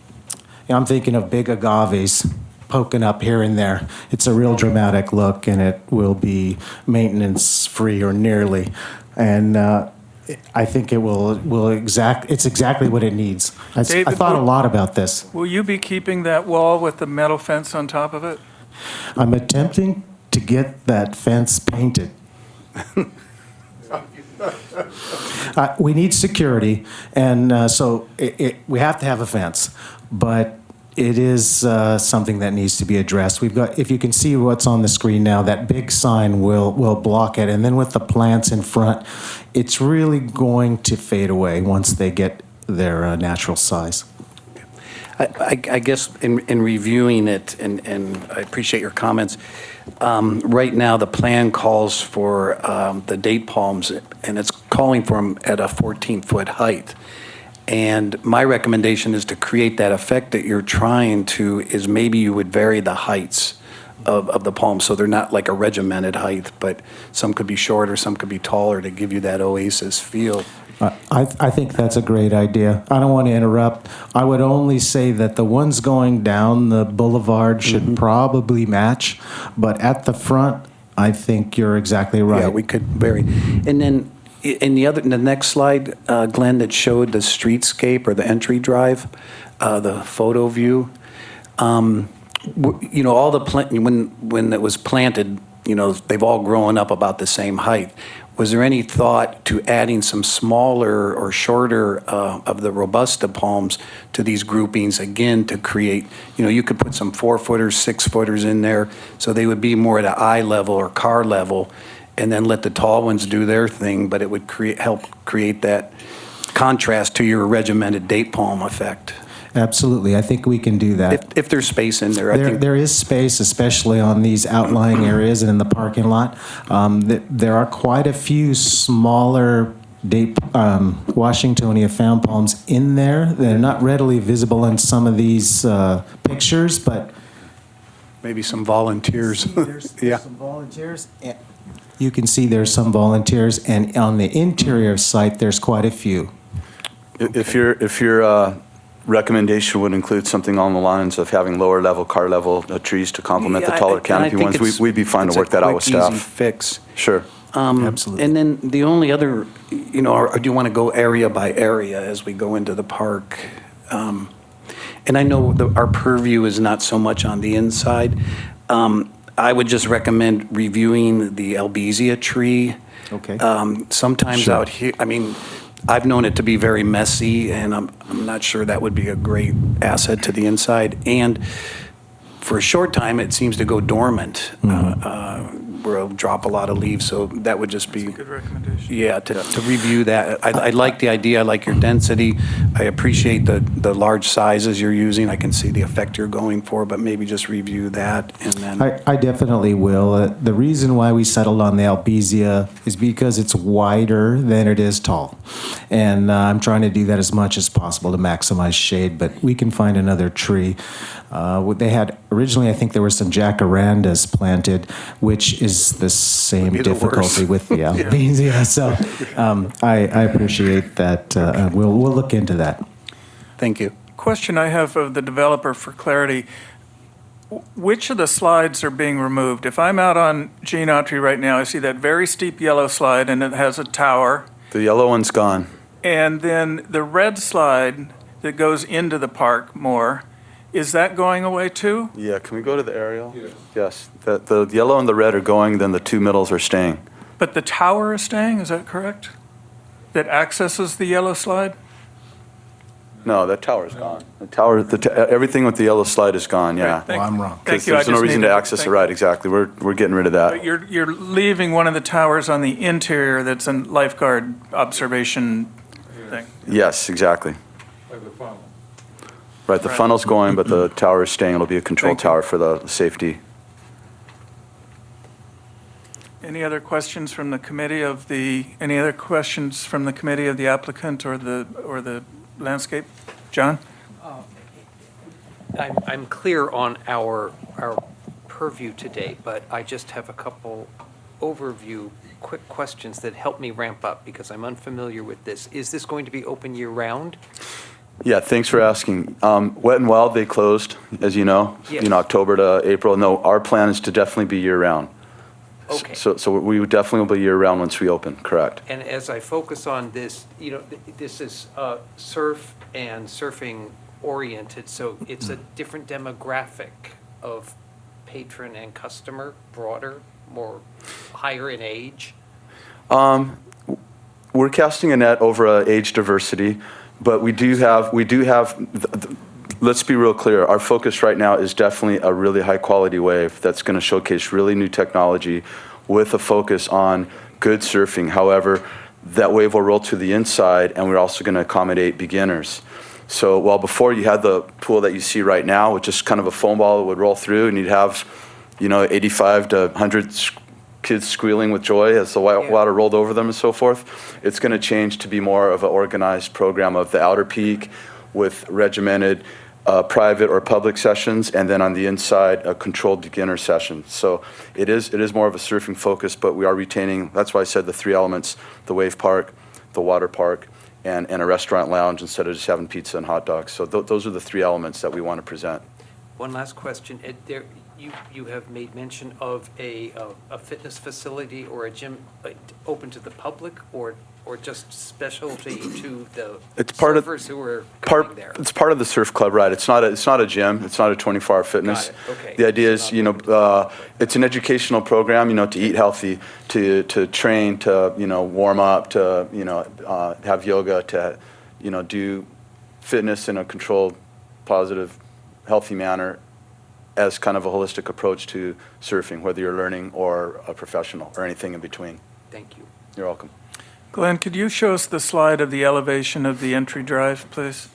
I'm thinking of big agaves poking up here and there. It's a real dramatic look, and it will be maintenance-free or nearly. And I think it's exactly what it needs. I thought a lot about this. Will you be keeping that wall with the metal fence on top of it? I'm attempting to get that fence painted. We need security, and so we have to have a fence, but it is something that needs to be addressed. We've got, if you can see what's on the screen now, that big sign will block it, and then with the plants in front, it's really going to fade away once they get their natural size. I guess in reviewing it, and I appreciate your comments, right now the plan calls for the date palms, and it's calling for them at a 14-foot height. And my recommendation is to create that effect that you're trying to, is maybe you would vary the heights of the palms so they're not like a regimented height, but some could be shorter, some could be taller to give you that oasis feel. I think that's a great idea. I don't want to interrupt. I would only say that the ones going down the boulevard should probably match, but at the front, I think you're exactly right. Yeah, we could vary. And then in the next slide, Glenn, that showed the streetscape or the entry drive, the photo view, all the when it was planted, they've all grown up about the same height. Was there any thought to adding some smaller or shorter of the Robusta palms to these groupings, again, to create, you could put some 4-footers, 6-footers in there, so they would be more at an eye level or car level, and then let the tall ones do their thing, but it would help create that contrast to your regimented date palm effect. Absolutely. I think we can do that. If there's space in there, I think. There is space, especially on these outlying areas and in the parking lot. There are quite a few smaller Washingtonia fan palms in there. They're not readily visible in some of these pictures, but maybe some volunteers. There's some volunteers. you can see there's some volunteers, and on the interior site, there's quite a few. If your recommendation would include something along the lines of having lower level, car level trees to complement the Yeah, taller and I canopy think ones, it's- we'd be fine it's to a work that out with quick, easy staff. fix. Sure. Absolutely. And then the only other, or do you want to go area by area as we go into the park? And I know our purview is not so much on the inside. I would just recommend reviewing the albizia tree. Okay. Sometimes Sure. out here, I mean, I've known it to be very messy, and I'm not sure that would be a great asset to the inside. And for a short time, it seems to go dormant, where it'll drop a lot of leaves, so that would just be. Good recommendation. Yeah, to review that. I like the idea, I like your density. I appreciate the large sizes you're using. I can see the effect you're going for, but maybe just review that and then. I definitely will. The reason why we settled on the albizia is because it's wider than it is tall. And I'm trying to do that as much as possible to maximize shade, but we can find another tree. They had, originally, I think there were some jacarandas planted, which is the same Would be the difficulty worst. with the albizia. So I appreciate that. We'll look into that. Thank you. Question I have of the developer for clarity. Which of the slides are being removed? If I'm out on Gene Autry right now, I see that very steep yellow slide and it has a tower. The yellow one's gone. And then the red slide that goes into the park more, is that going away too? Yeah, can we go to the aerial? Yes. The yellow and the red are going, then the two middles are staying. But the tower is staying, is that correct? That accesses the yellow slide? No, that tower's gone. The tower, everything with the yellow slide is gone, yeah. Thank- I'm wrong. Thank Because you. I there's no just reason to needed- access it, thank right, you. exactly. We're getting rid of that. But you're leaving one of the towers on the interior that's a lifeguard observation thing. Yes, exactly. Right, the funnel's going, but the tower is staying. It'll be a control Thank you. tower for the safety. Any other questions from the committee of the, any other questions from the committee of the applicant or the landscape? John? I'm clear on our purview today, but I just have a couple overview, quick questions that help me ramp up because I'm unfamiliar with this. Is this going to be open year-round? Yeah, thanks for asking. Wet and Wild, they closed, as you know, Yes. October to April. No, our plan is to definitely be year-round. Okay. So we would definitely will be year-round once we open, correct? And as I focus on this, this is surf and surfing oriented, so it's a different demographic of patron and customer, broader, more higher in age. We're casting a net over age diversity, but we do have, let's be real clear, our focus right now is definitely a really high-quality wave that's going to showcase really new technology with a focus on good surfing. However, that wave will roll to the inside, and we're also going to accommodate beginners. So while before you had the pool that you see right now, which is kind of a foam ball that would roll through, and you'd have, 85 to 100 kids squealing with joy as the water rolled over them and so forth, it's going to change to be more of an organized program of the outer peak with regimented private or public sessions, and then on the inside, a controlled beginner session. So it is more of a surfing focus, but we are retaining, that's why I said the three elements, the wave park, the water park, and a restaurant lounge instead of just having pizza and hot dogs. So those are the three elements that we want to present. One last question. You have made mention of a fitness facility or a gym open to the public or just specialty to the surfers who are coming there? It's part of the surf club, right? It's not a gym. It's not a 24-hour fitness. Got it. Okay. The idea is, it's an educational program, to eat healthy, to train, to, warm up, to, have yoga, to, do fitness in a controlled, positive, healthy manner as kind of a holistic approach to surfing, whether you're learning or a professional or anything in between. Thank you. You're welcome. Glenn, could you show us the slide of the elevation of the entry drive, please?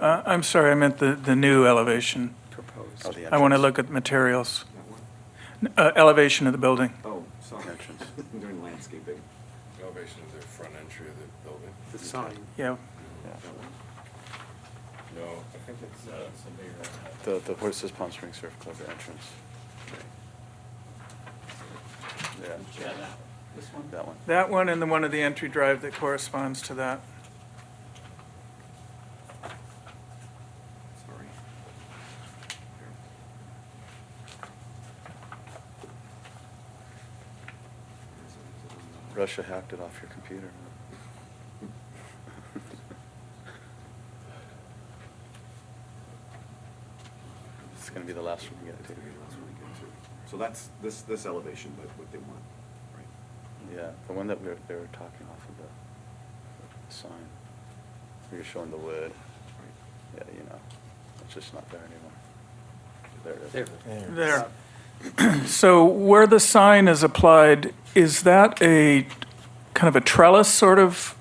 I'm sorry, I meant the new elevation. Proposed. Oh, the I want to entrance. look at materials. Elevation of the building. Oh, sorry. During landscaping. Elevation is the front entry of the building. The sign. Yeah. No, I think it's The where it says Palm Springs Surf Club entrance. Yeah. That one. That one and the one of the entry drive that corresponds to that. Russia hacked it off your computer. It's going to be the last one we get to. So that's this elevation, but what they want, right? Yeah, the one that they were talking off of the sign. You're showing the wood. Yeah, you know, it's just not there anymore. There it is. There. So where the sign is applied, is that a kind of a trellis sort of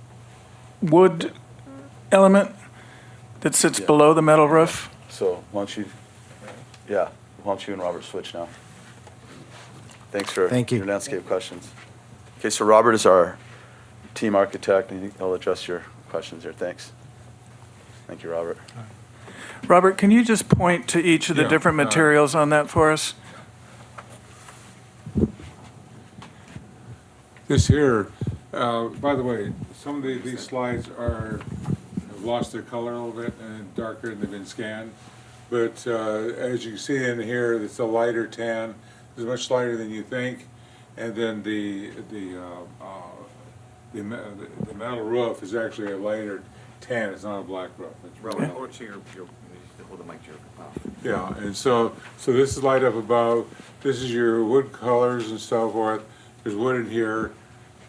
wood element that sits Yeah. below the metal roof? So why don't you and Robert switch now? Thanks for Thank you. your landscape questions. Okay, so Robert is our team architect, and he'll address your questions here. Thanks. Thank you, Robert. Robert, can you just point to each of the Yeah, different materials on that for us? This here, by the way, some of these slides have lost their color a little bit and darker and they've been scanned. But as you can see in here, it's a lighter tan. It's much lighter than you think. And then the metal roof is actually a lighter tan. It's not a black roof. It's yeah, and so this is light up above. This is your wood colors and so forth. There's wood in here.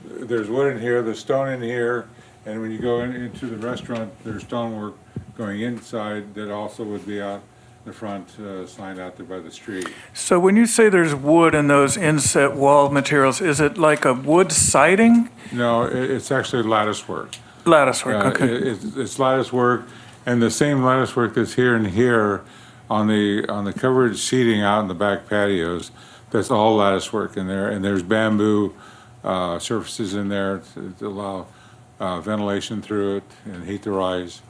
There's wood in here. There's stone in here. And when you go into the restaurant, there's stonework going inside that also would be out the front sign out there by the street. So when you say there's wood in those inset wall materials, is it like a wood siding? No, it's actually lattice work. Lattice work, okay. It's lattice work, and the same lattice work that's here and here on the covered seating out in the back patios. That's all lattice work in there, and there's bamboo surfaces in there to allow ventilation through it and heat the rise.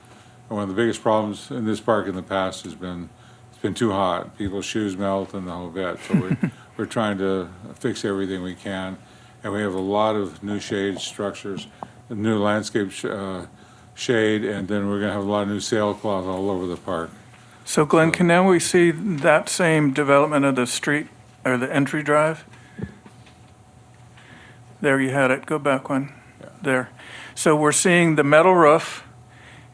And one of the biggest problems in this park in the past has been it's been too hot. People's shoes melt and the whole bit. So we're trying to fix everything we can, and we have a lot of new shade structures, new landscape shade, and then we're going to have a lot of new sailcloth all over the park. So Glenn, can now we see that same development of the street or the entry drive? There you had it. Go back one. There. So we're seeing the metal roof,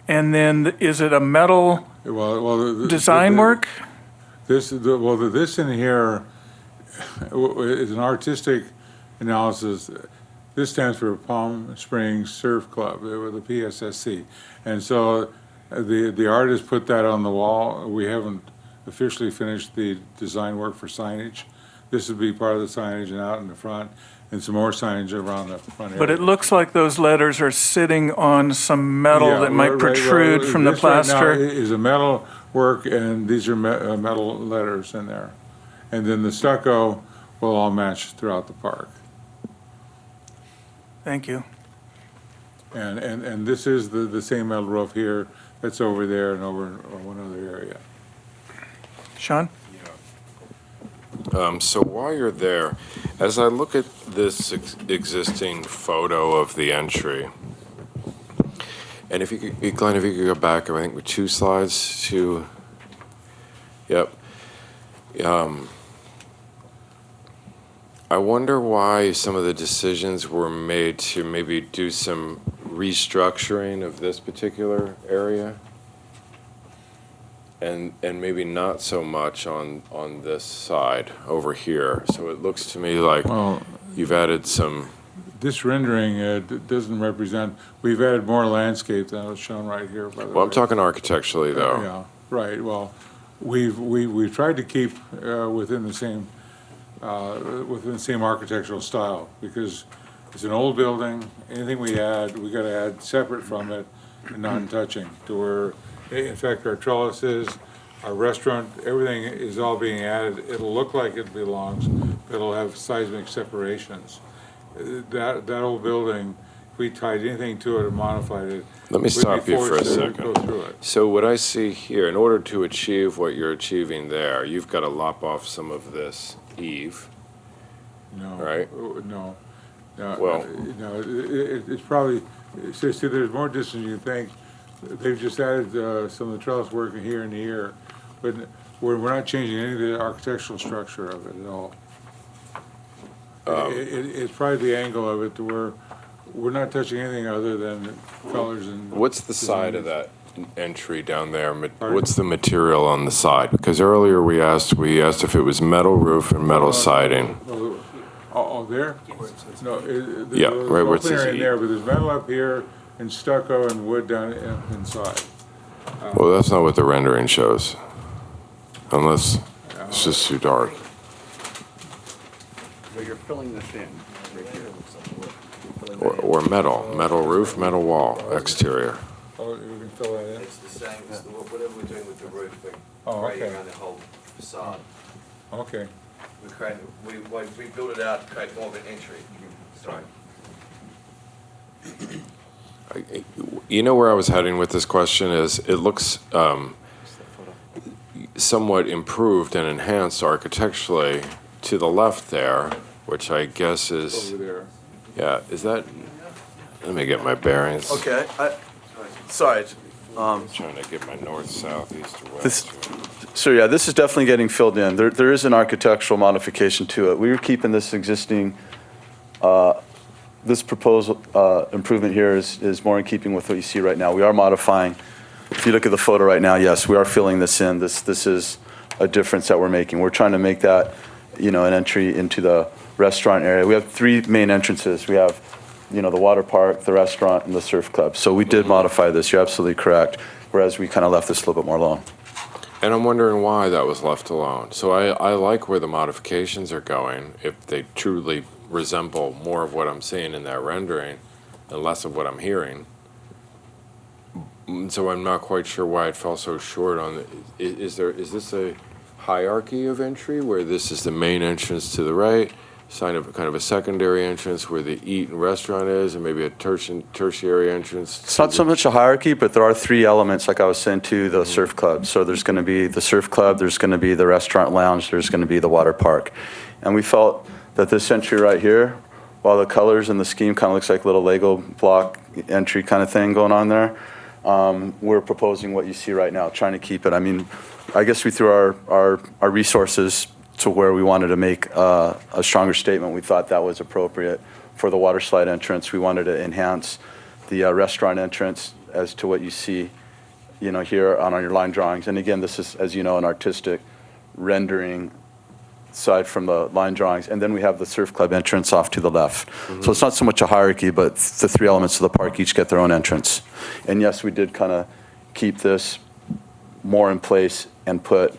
and then is it a metal design work? This in here is an artistic analysis. This stands for Palm Springs Surf Club with the PSSC, and so the artist put that on the wall. We haven't officially finished the design work for signage. This would be part of the signage and out in the front, and some more signage around the front area. But it looks like those letters are sitting on some metal that might protrude from the plaster. This right now is a metal work, and these are metal letters in there. And then the stucco will all match throughout the park. Thank you. And this is the same metal roof here that's over there and over in one other area. Sean? So while you're there, as I look at this existing photo of the entry, and if you could, Glenn, if you could go back, I think with 2 slides to, yep. I wonder why some of the decisions were made to maybe do some restructuring of this particular area, and maybe not so much on this side over here. So it looks to me like you've added some. This rendering doesn't represent. We've added more landscape than was shown right here. By the way, I'm talking architecturally, though. Yeah, right. Well, we've tried to keep within the same architectural style, because it's an old building. Anything we add, we got to add separate from it and non-touching to where. In fact, our trellises, our restaurant, everything is all being added. It'll look like it belongs, but it'll have seismic separations. that old building, if we tied anything to it or modified it. Let me we'd be stop you for a forced to second. Go through it. So what I see here, in order to achieve what you're achieving there, you've got to lop off some of this eave. No. Right? No. No, Well- no, it's probably, see, there's more distance than you think. They've just added some of the trellis work here and here, but we're not changing any of the architectural structure of it at all. It's probably the angle of it to where we're not touching anything other than colors and. What's the side of that entry down there? Pardon? What's the material on the side? Because earlier we asked if it was metal roof and metal siding. Oh, there? No, Yeah, there's right where it open area says in E. there, but there's metal up here and stucco and wood down inside. Well, that's not what the rendering shows. Unless it's just too dark. So you're filling this in right here. Or metal roof, metal wall, exterior. Oh, you can fill that in? It's the same, it's the, whatever we're doing with the roofing, Oh, creating okay. around the whole facade. Okay. We create, we build it out to create more of an entry. Sorry. You know where I was heading with this question is, it looks somewhat improved and enhanced architecturally to the left there, which I guess is, Over there. yeah, is that, let me get my bearings. Okay, sorry. I'm trying to get my north, south, east, or This, west. so yeah, this is definitely getting filled in. There is an architectural modification to it. We were keeping this existing, this proposal, improvement here is more in keeping with what you see right now. We are modifying. If you look at the photo right now, yes, we are filling this in. This is a difference that we're making. We're trying to make that, an entry into the restaurant area. We have three main entrances. We have, the water park, the restaurant, and the surf club. So we did modify this. You're absolutely correct. Whereas we kind of left this a little bit more alone. And I'm wondering why that was left alone. So I like where the modifications are going, if they truly resemble more of what I'm seeing in that rendering and less of what I'm hearing. So I'm not quite sure why it fell so short on the, is this a hierarchy of entry where this is the main entrance to the right, kind of a secondary entrance where the eat and restaurant is, and maybe a tertiary entrance? It's not so much a hierarchy, but there are three elements, like I was saying, to the surf club. So there's going to be the surf club, there's going to be the restaurant lounge, there's going to be the water park. And we felt that this entry right here, while the colors and the scheme kind of looks like a little Lego block entry kind of thing going on there, we're proposing what you see right now, trying to keep it. I mean, I guess we threw our resources to where we wanted to make a stronger statement. We thought that was appropriate for the water slide entrance. We wanted to enhance the restaurant entrance as to what you see, here on your line drawings. And again, this is, as you know, an artistic rendering aside from the line drawings. And then we have the surf club entrance off to the left. So it's not so much a hierarchy, but the three elements of the park each get their own entrance. And yes, we did kind of keep this more in place and put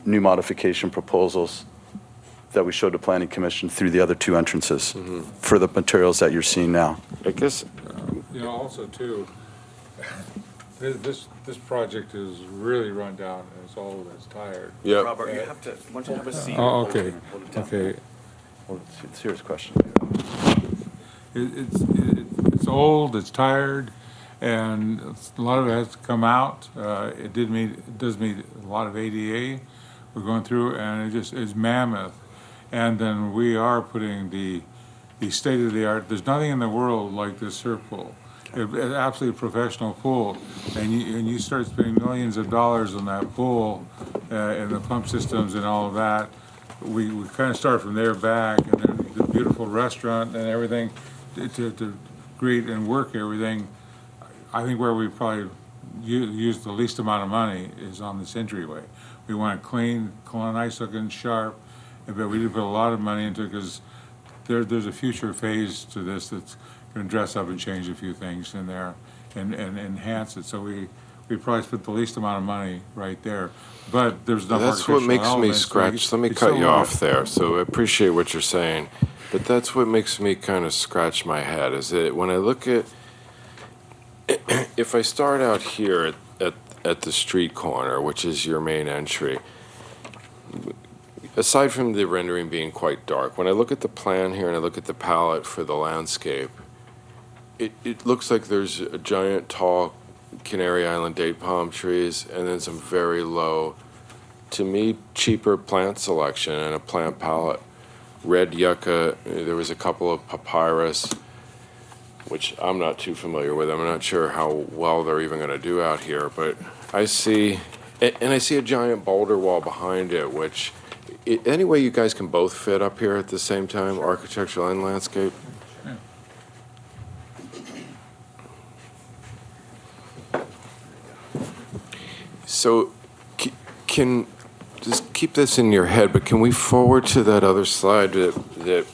new modification proposals that we showed to Planning Commission through the other two entrances for the materials that you're seeing now. I guess, Also too, this project is really run down and it's old and it's tired. yeah. Robert, you have to, once you have a seat. Oh, okay, okay. Well, serious question. It's old, it's tired, and a lot of it has to come out. It does meet a lot of ADA we're going through, and it just is mammoth. And then we are putting the state-of-the-art, there's nothing in the world like this surf pool. It's an absolutely professional pool, and you start spending millions of dollars on that pool, and the pump systems and all of that. We kind of start from there back, and then the beautiful restaurant and everything to greet and work everything. I think where we probably use the least amount of money is on this entryway. We want it clean, nice looking, sharp, but we did put a lot of money into it because there's a future phase to this that's going to dress up and change a few things in there and enhance it. So we probably spent the least amount of money right there. But there's enough That's what architectural makes me elements to scratch. Let me it's cut still you not- off there. So I appreciate what you're saying, but that's what makes me kind of scratch my head. Is that when I look at, if I start out here at the street corner, which is your main entry, aside from the rendering being quite dark, when I look at the plan here and I look at the palette for the landscape, it looks like there's a giant tall Canary Island date palm trees and then some very low, to me, cheaper plant selection and a plant palette. Red yucca, there was a couple of papyrus, which I'm not too familiar with. I'm not sure how well they're even going to do out here, but I see, and I see a giant boulder wall behind it, which, any way you guys can both fit up here at the same time, architectural and landscape? So, can, just keep this in your head, but can we forward to that other slide that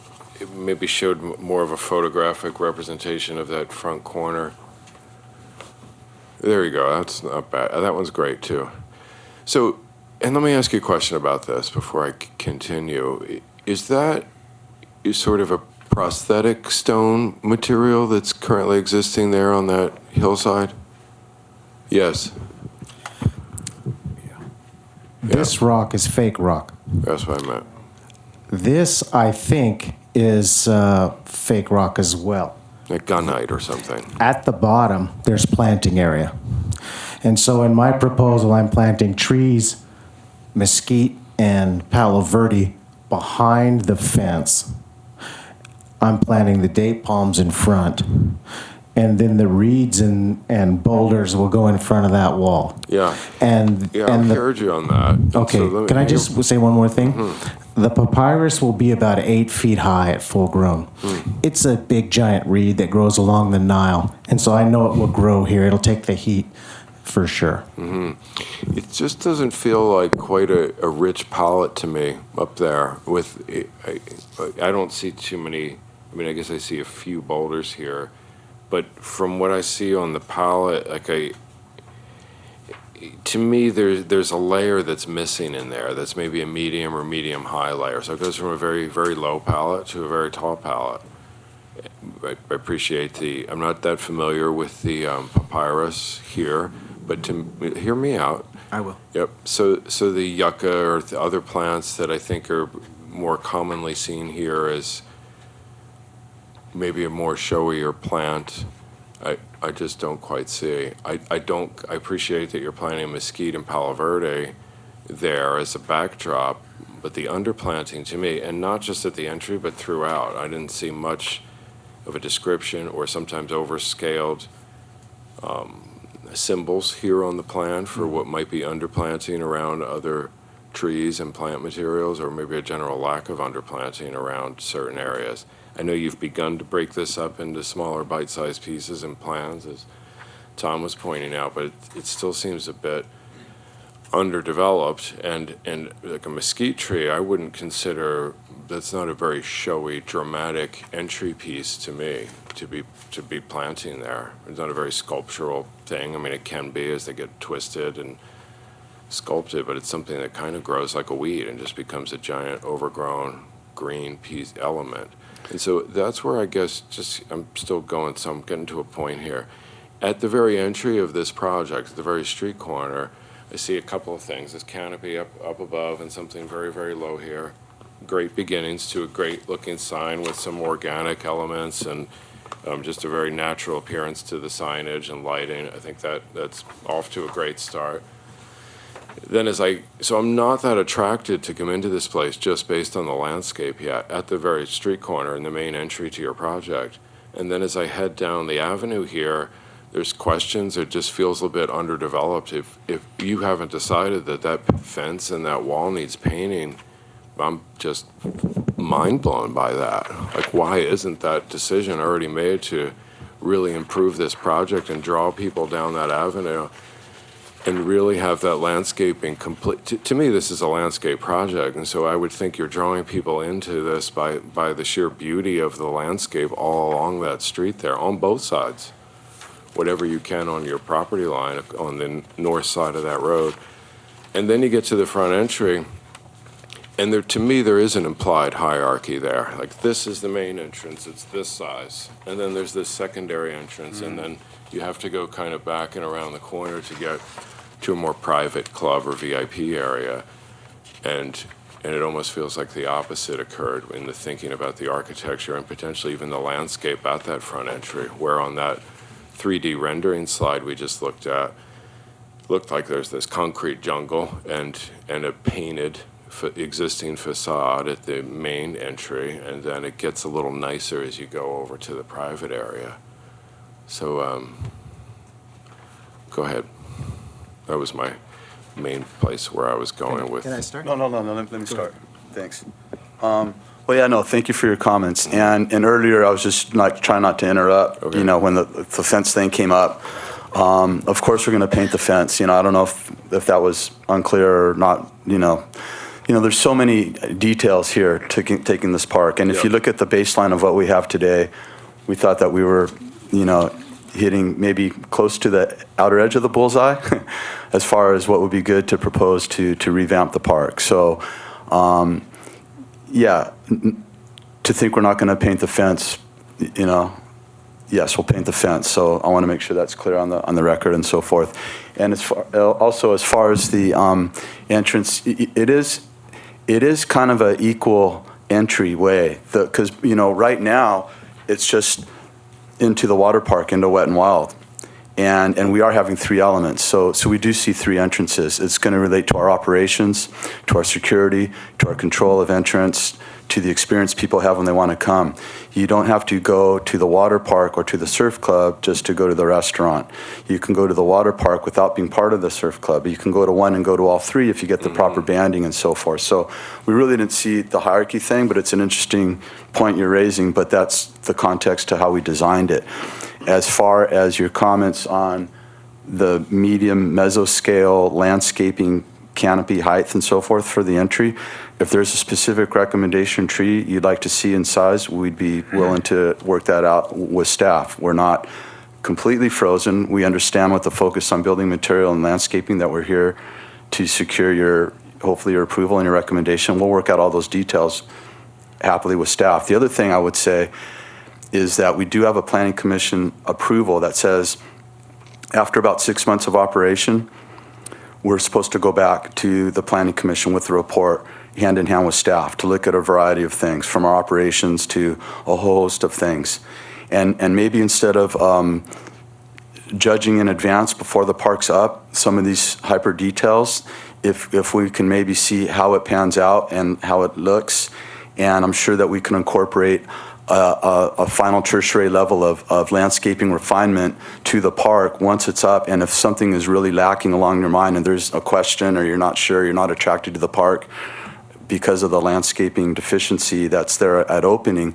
maybe showed more of a photographic representation of that front corner? There you go, that's not bad. That one's great too. So, and let me ask you a question about this before I continue. Is that sort of a prosthetic stone material that's currently existing there on that hillside? Yes. This rock is fake rock. That's what I meant. This, I think, is fake rock as well. Like gunite or something. At the bottom, there's planting area. And so in my proposal, I'm planting trees, mesquite and palo verde behind the fence. I'm planting the date palms in front. And then the reeds and boulders will go in front of that wall. Yeah. And Yeah, I heard you on that. Okay, So can I just say one more thing? The papyrus will be about 8 feet high at full grown. It's a big giant reed that grows along the Nile, and so I know it will grow here. It'll take the heat for sure. It just doesn't feel like quite a rich palette to me up there. With I don't see too many. I mean, I guess I see a few boulders here, but from what I see on the palette, to me, there's a layer that's missing in there. That's maybe a medium or medium high layer. So it goes from a very, very low palette to a very tall palette. I appreciate I'm not that familiar with the papyrus here, but hear me out. I will. Yep. So the yucca or the other plants that I think are more commonly seen here as maybe a more showier plant, I just don't quite see. I appreciate that you're planting mesquite and palo verde there as a backdrop, but the underplanting to me, and not just at the entry, but throughout, I didn't see much of a description or sometimes overscaled symbols here on the plan for what might be underplanting around other trees and plant materials, or maybe a general lack of underplanting around certain areas. I know you've begun to break this up into smaller bite-sized pieces and plans, as Tom was pointing out, but it still seems a bit underdeveloped. And like a mesquite tree, I wouldn't consider, that's not a very showy, dramatic entry piece to me to be planting there. It's not a very sculptural thing. I mean, it can be as they get twisted and sculpted, but it's something that kind of grows like a weed and just becomes a giant overgrown green piece element. And so that's where I guess I'm still going, so I'm getting to a point here. At the very entry of this project, at the very street corner, I see a couple of things. This canopy up above and something very, very low here. Great beginnings to a great looking sign with some organic elements and just a very natural appearance to the signage and lighting. I think that's off to a great start. Then so I'm not that attracted to come into this place just based on the landscape yet, at the very street corner and the main entry to your project. And then as I head down the avenue here, there's questions. It just feels a bit underdeveloped. If you haven't decided that fence and that wall needs painting, I'm just mind blown by that. Like, why isn't that decision already made to really improve this project and draw people down that avenue and really have that landscaping complete? To me, this is a landscape project, and so I would think you're drawing people into this by the sheer beauty of the landscape all along that street there, on both sides, whatever you can on your property line on the north side of that road. And then you get to the front entry, and to me, there is an implied hierarchy there. Like, this is the main entrance, it's this size. And then there's this secondary entrance, and then you have to go kind of back and around the corner to get to a more private club or VIP area. And And it almost feels like the opposite occurred in the thinking about the architecture and potentially even the landscape at that front entry, where on that 3D rendering slide we just looked at, looked like there's this concrete jungle and a painted existing facade at the main entry, and then it gets a little nicer as you go over to the private area. So go ahead. That was my main place where I was going with. Can I start? No, let me start. Thanks. Well, yeah, no, thank you for your comments. And earlier, I was just trying not to interrupt, Okay. you know, when the fence thing came up. Of course, we're going to paint the fence. You know, I don't know if that was unclear or not, you know. There's so many details here taking this park. And if you look at the baseline of what we have today, we thought that we were, you know, hitting maybe close to the outer edge of the bullseye as far as what would be good to propose to revamp the park. So, yeah, to think we're not going to paint the fence, you know, yes, we'll paint the fence. So I want to make sure that's clear on the record and so forth. And as far as the entrance, it is kind of an equal entryway, because, you know, right now it's just into the water park, into Wet and Wild. And we are having three elements. So we do see three entrances. It's going to relate to our operations, to our security, to our control of entrance, to the experience people have when they want to come. You don't have to go to the water park or to the surf club just to go to the restaurant. You can go to the water park without being part of the surf club. You can go to one and go to all three if you get the proper banding and so forth. So we really didn't see the hierarchy thing, but it's an interesting point you're raising, but that's the context to how we designed it. As far as your comments on the medium mesoscale landscaping canopy height and so forth for the entry, if there's a specific recommendation tree you'd like to see in size, we'd be willing to work that out with staff. We're not completely frozen. We understand with the focus on building material and landscaping that we're here to secure hopefully your approval and your recommendation. We'll work out all those details happily with staff. The other thing I would say is that we do have a planning commission approval that says after about 6 months of operation, we're supposed to go back to the planning commission with the report hand in hand with staff to look at a variety of things, from our operations to a whole host of things. And maybe instead of judging in advance before the park's up, some of these hyper details, if we can maybe see how it pans out and how it looks, and I'm sure that we can incorporate a final tertiary level of landscaping refinement to the park once it's up. And if something is really lacking along your mind and there's a question or you're not sure, you're not attracted to the park because of the landscaping deficiency that's there at opening,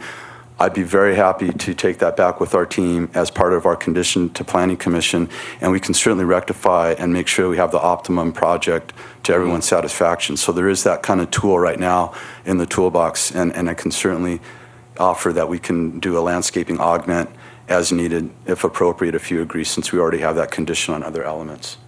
I'd be very happy to take that back with our team as part of our condition to planning commission, and we can certainly rectify and make sure we have the optimum project to everyone's satisfaction. So there is that kind of tool right now in the toolbox, and I can certainly offer that we can do a landscaping augment as needed, if appropriate, if you agree, since we already have that condition on other elements.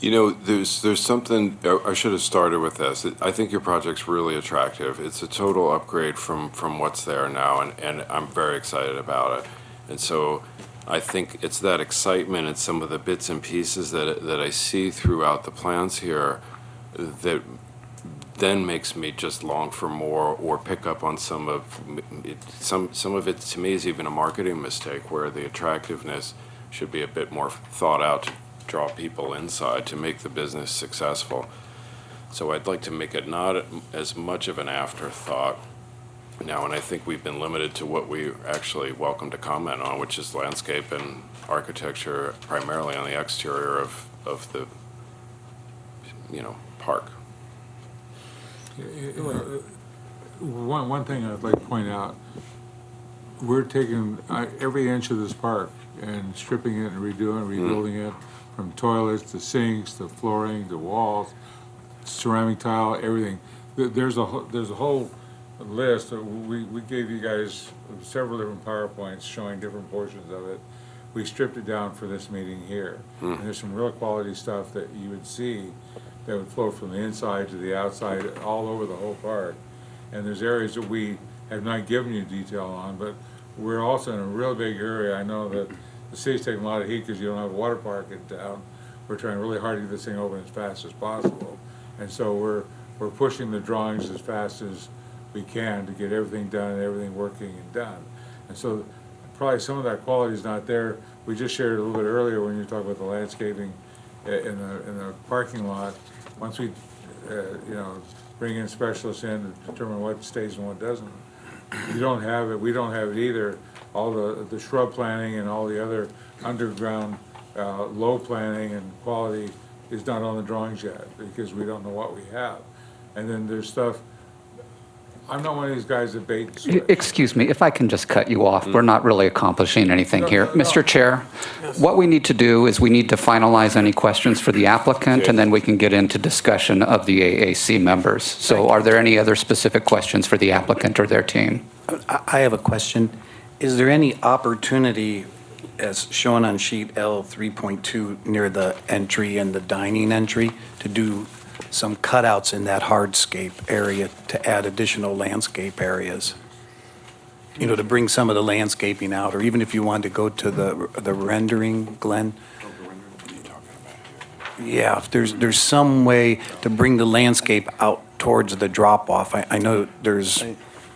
You know, there's something, I should have started with this. I think your project's really attractive. It's a total upgrade from what's there now, and I'm very excited about it. And so I think it's that excitement and some of the bits and pieces that I see throughout the plans here that then makes me just long for more or pick up on some of it. Some of it, to me, is even a marketing mistake, where the attractiveness should be a bit more thought out to draw people inside to make the business successful. So I'd like to make it not as much of an afterthought now, and I think we've been limited to what we actually welcome to comment on, which is landscape and architecture, primarily on the exterior of the, park. One thing I'd like to point out, we're taking every inch of this park and stripping it and rebuilding it, from toilets to sinks to flooring to walls, ceramic tile, everything. There's a whole list. We gave you guys several different PowerPoints showing different portions of it. We stripped it down for this meeting here. And there's some real quality stuff that you would see that would flow from the inside to the outside all over the whole park. And there's areas that we have not given you detail on, but we're also in a real big area. I know that the city's taking a lot of heat because you don't have a water park in town. We're trying really hard to get this thing open as fast as possible. And so we're we're pushing the drawings as fast as we can to get everything done, everything working and done. And so probably some of that quality is not there. We just shared a little bit earlier when you were talking about the landscaping in the parking lot. Once we, bring in specialists in to determine what stays and what doesn't, you don't have it, we don't have it either. All the shrub planting and all the other underground low planting and quality is not on the drawings yet because we don't know what we have. And then there's stuff, I'm not one of these guys that bait and switch. Excuse me, if I can just cut you off, we're not really accomplishing anything here. no. Mr. Chair, what we need to do is we need to finalize any questions for the applicant, and then we can get into discussion of the AAC members. So are there any other specific questions for the applicant or their team? I have a question. Is there any opportunity, as shown on sheet L 3.2, near the entry and the dining entry, to do some cutouts in that hardscape area to add additional landscape areas? To bring some of the landscaping out, or even if you wanted to go to the rendering, Glenn? Yeah, if there's some way to bring the landscape out towards the drop-off. I know there's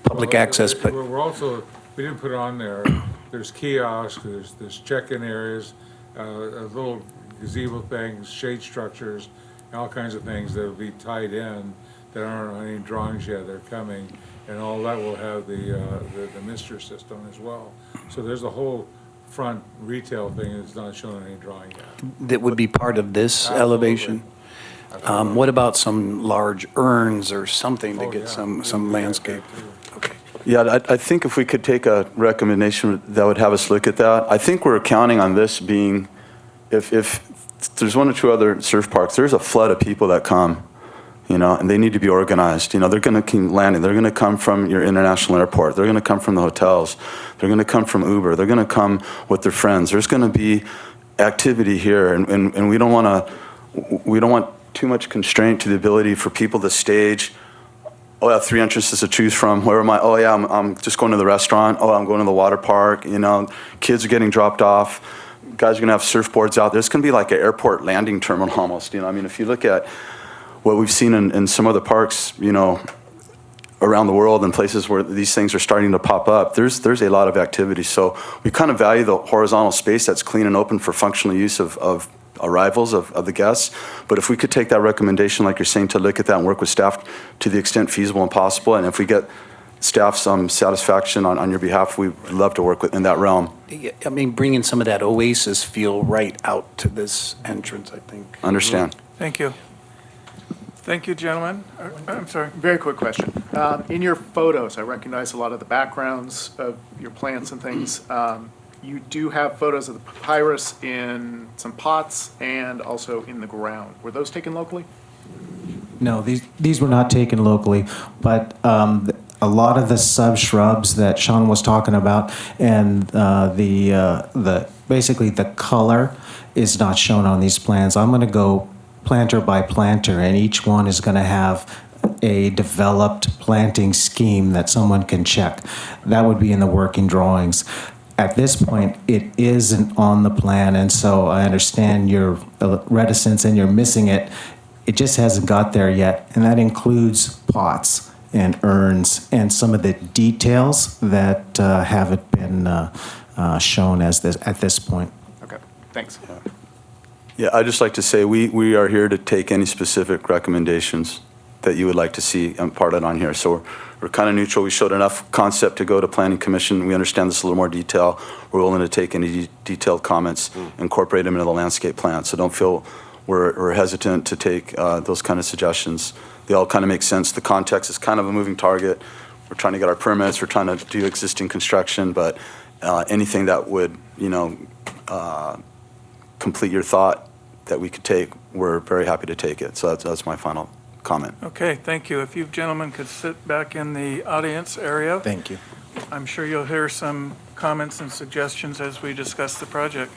public access, but... We're also, we didn't put it on there, there's kiosks, there's check-in areas, little gazebo things, shade structures, all kinds of things that will be tied in that aren't on any drawings yet, they're coming, and all that will have the mister system as well. So there's a whole front retail thing that's not shown on any drawing yet. That would be part of this elevation? What about some large urns or something to get some landscape? Okay. Yeah, I think if we could take a recommendation that would have us look at that. I think we're counting on this being, if there's one or two other surf parks, there's a flood of people that come, and they need to be organized. They're going to keep landing. They're going to come from your international airport. They're going to come from the hotels. They're going to come from Uber. They're going to come with their friends. There's going to be activity here, and we don't want too much constraint to the ability for people to stage. Oh, I have 3 entrances to choose from. Where am I? Oh, yeah, I'm just going to the restaurant. Oh, I'm going to the water park. Kids are getting dropped off. Guys are going to have surfboards out there. It's going to be like an airport landing terminal almost. If you look at what we've seen in some other parks, around the world and places where these things are starting to pop up, there's a lot of activity. So we kind of value the horizontal space that's clean and open for functional use of arrivals of the guests. But if we could take that recommendation, like you're saying, to look at that and work with staff to the extent feasible and possible, and if we get staff's satisfaction on your behalf, we'd love to work in that realm. Bringing some of that oasis feel right out to this entrance, I think. Understand. Thank you. Thank you, gentlemen. I'm sorry. Very quick question. In your photos, I recognize a lot of the backgrounds of your plants and things. You do have photos of the papyrus in some pots and also in the ground. Were those taken locally? No, these were not taken locally, but a lot of the sub-shrubs that Sean was talking about and basically the color is not shown on these plans. I'm going to go planter by planter, and each one is going to have a developed planting scheme that someone can check. That would be in the working drawings. At this point, it isn't on the plan, and so I understand your reticence and you're missing it. It just hasn't got there yet, and that includes pots and urns and some of the details that haven't been shown at this point. Okay, thanks. Yeah, I'd just like to say we are here to take any specific recommendations that you would like to see imparted on here. So we're kind of neutral. We showed enough concept to go to Planning Commission. We understand this a little more detail. We're willing to take any detailed comments, incorporate them into the landscape plan. So don't feel we're hesitant to take those kind of suggestions. They all kind of make sense. The context is kind of a moving target. We're trying to get our permits. We're trying to do existing construction, but anything that would, complete your thought that we could take, we're very happy to take it. So that's my final comment. Okay, thank you. If you gentlemen could sit back in the audience area. Thank you. I'm sure you'll hear some comments and suggestions as we discuss the project.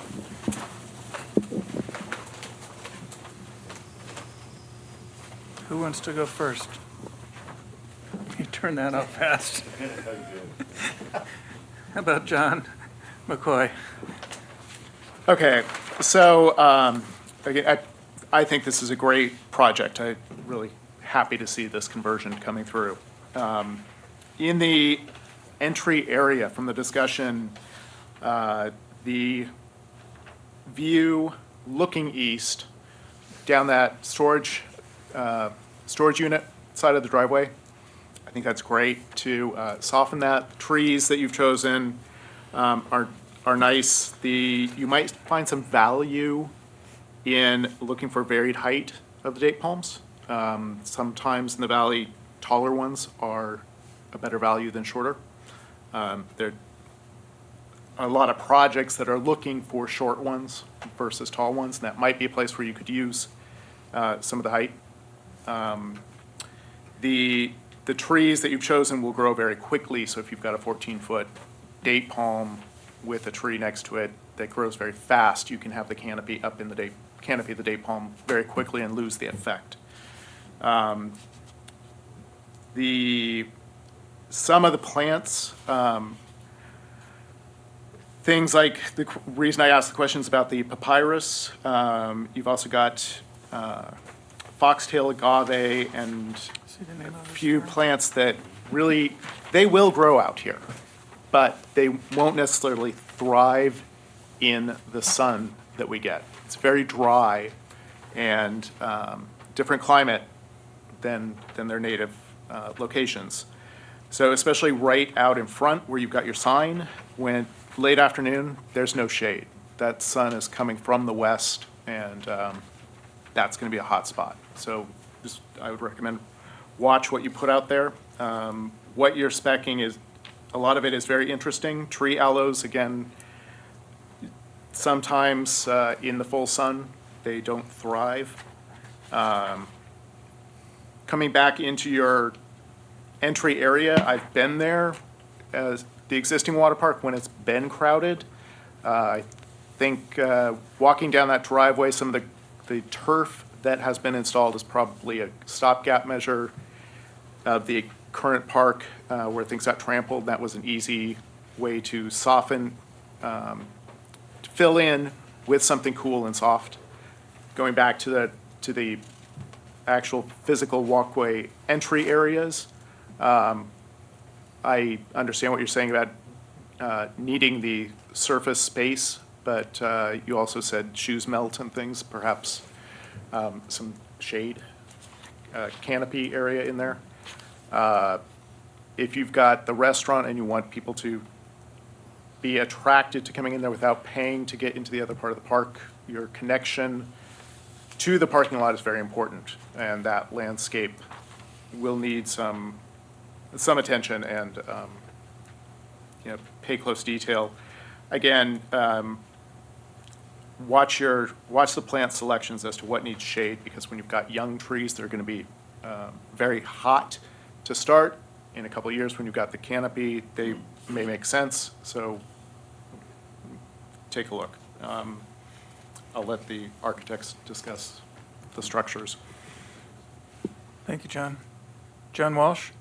Who wants to go first? You turn that off fast. How about John McCoy? Okay, so again, I think this is a great project. I really happy to see this conversion coming through. In the entry area from the discussion, the view looking east down that storage unit side of the driveway, I think that's great to soften that. Trees that you've chosen are nice. You might find some value in looking for varied height of the date palms. Sometimes in the valley, taller ones are a better value than shorter. There are a lot of projects that are looking for short ones versus tall ones, and that might be a place where you could use some of the height. The trees that you've chosen will grow very quickly, so if you've got a 14-foot date palm with a tree next to it that grows very fast, you can have the canopy up in the canopy of the date palm very quickly and lose the effect. Some of the plants, things like the reason I asked the questions about the papyrus, you've also got foxtail agave and a few plants that really, they will grow out here, but they won't necessarily thrive in the sun that we get. It's very dry and different climate than their native locations. So especially right out in front where you've got your sign, when late afternoon, there's no shade. That sun is coming from the west, and that's going to be a hot spot. So I would recommend watch what you put out there. What you're speccing is, a lot of it is very interesting. Tree aloes, again, sometimes in the full sun, they don't thrive. Coming back into your entry area, I've been there as the existing water park when it's been crowded. I think walking down that driveway, some of the turf that has been installed is probably a stopgap measure of the current park where things got trampled. That was an easy way to soften, to fill in with something cool and soft. Going back to the actual physical walkway entry areas, I understand what you're saying about needing the surface space, but you also said shoes melt and things, perhaps some shade, canopy area in there. If you've got the restaurant and you want people to be attracted to coming in there without paying to get into the other part of the park, your connection to the parking lot is very important, and that landscape will need some attention and pay close detail. Again, watch the plant selections as to what needs shade, because when you've got young trees, they're going to be very hot to start. In a couple of years, when you've got the canopy, they may make sense. So take a look. I'll let the architects discuss the structures. Thank you, John. John Walsh?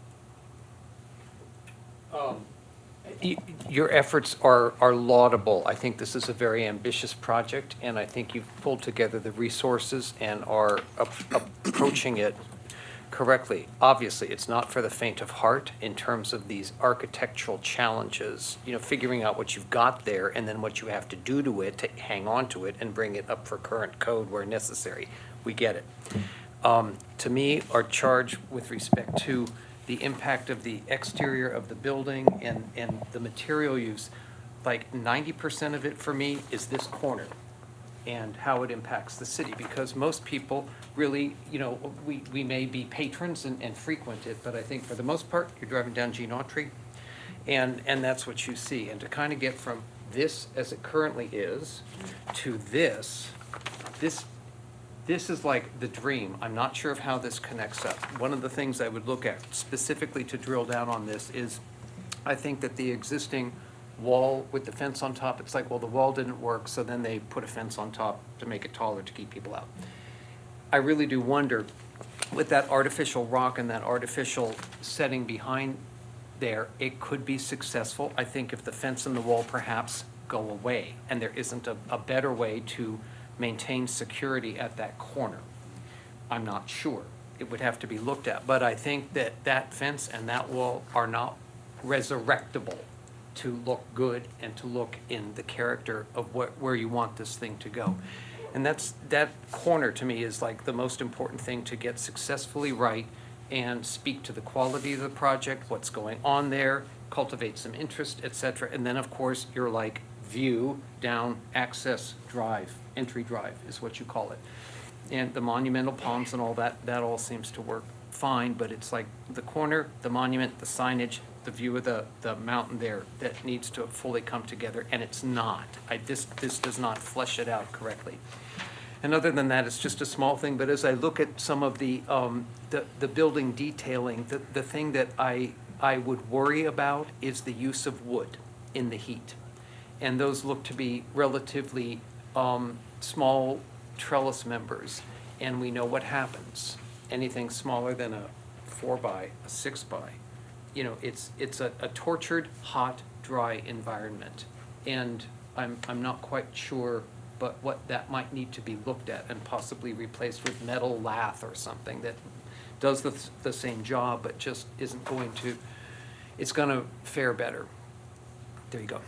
Your efforts are laudable. I think this is a very ambitious project, and I think you've pulled together the resources and are approaching it correctly. Obviously, it's not for the faint of heart in terms of these architectural challenges, figuring out what you've got there and then what you have to do to it to hang on to it and bring it up for current code where necessary. We get it. To me, our charge with respect to the impact of the exterior of the building and the material use, like 90% of it for me is this corner and how it impacts the city, because most people really, we may be patrons and frequent it, but I think for the most part, you're driving down Gene Autry, and that's what you see. And to kind of get from this as it currently is to this is like the dream. I'm not sure of how this connects up. One of the things I would look at specifically to drill down on this is, I think that the existing wall with the fence on top, it's like, well, the wall didn't work, so then they put a fence on top to make it taller to keep people out. I really do wonder, with that artificial rock and that artificial setting behind there, it could be successful. I think if the fence and the wall perhaps go away and there isn't a better way to maintain security at that corner. I'm not sure. it would have to be looked at. But I think that that fence and that wall are not resurrectable to look good and to look in the character of where you want this thing to go. And that corner, to me, is like the most important thing to get successfully right and speak to the quality of the project, what's going on there, cultivate some interest, et cetera. And then, of course, your like view down access drive, entry drive is what you call it. And the monumental palms and all that, that all seems to work fine, but it's like the corner, the monument, the signage, the view of the mountain there that needs to fully come together, and it's not. This does not flesh it out correctly. And other than that, it's just a small thing, but as I look at some of the building detailing, the thing that I would worry about is the use of wood in the heat. And those look to be relatively small trellis members, and we know what happens. Anything smaller than a 4x, a 6x, you know, it's a tortured, hot, dry environment. And I'm not quite sure, but what that might need to be looked at and possibly replaced with metal lath or something that does the same job, but just isn't going to, it's going to fare better. There you go.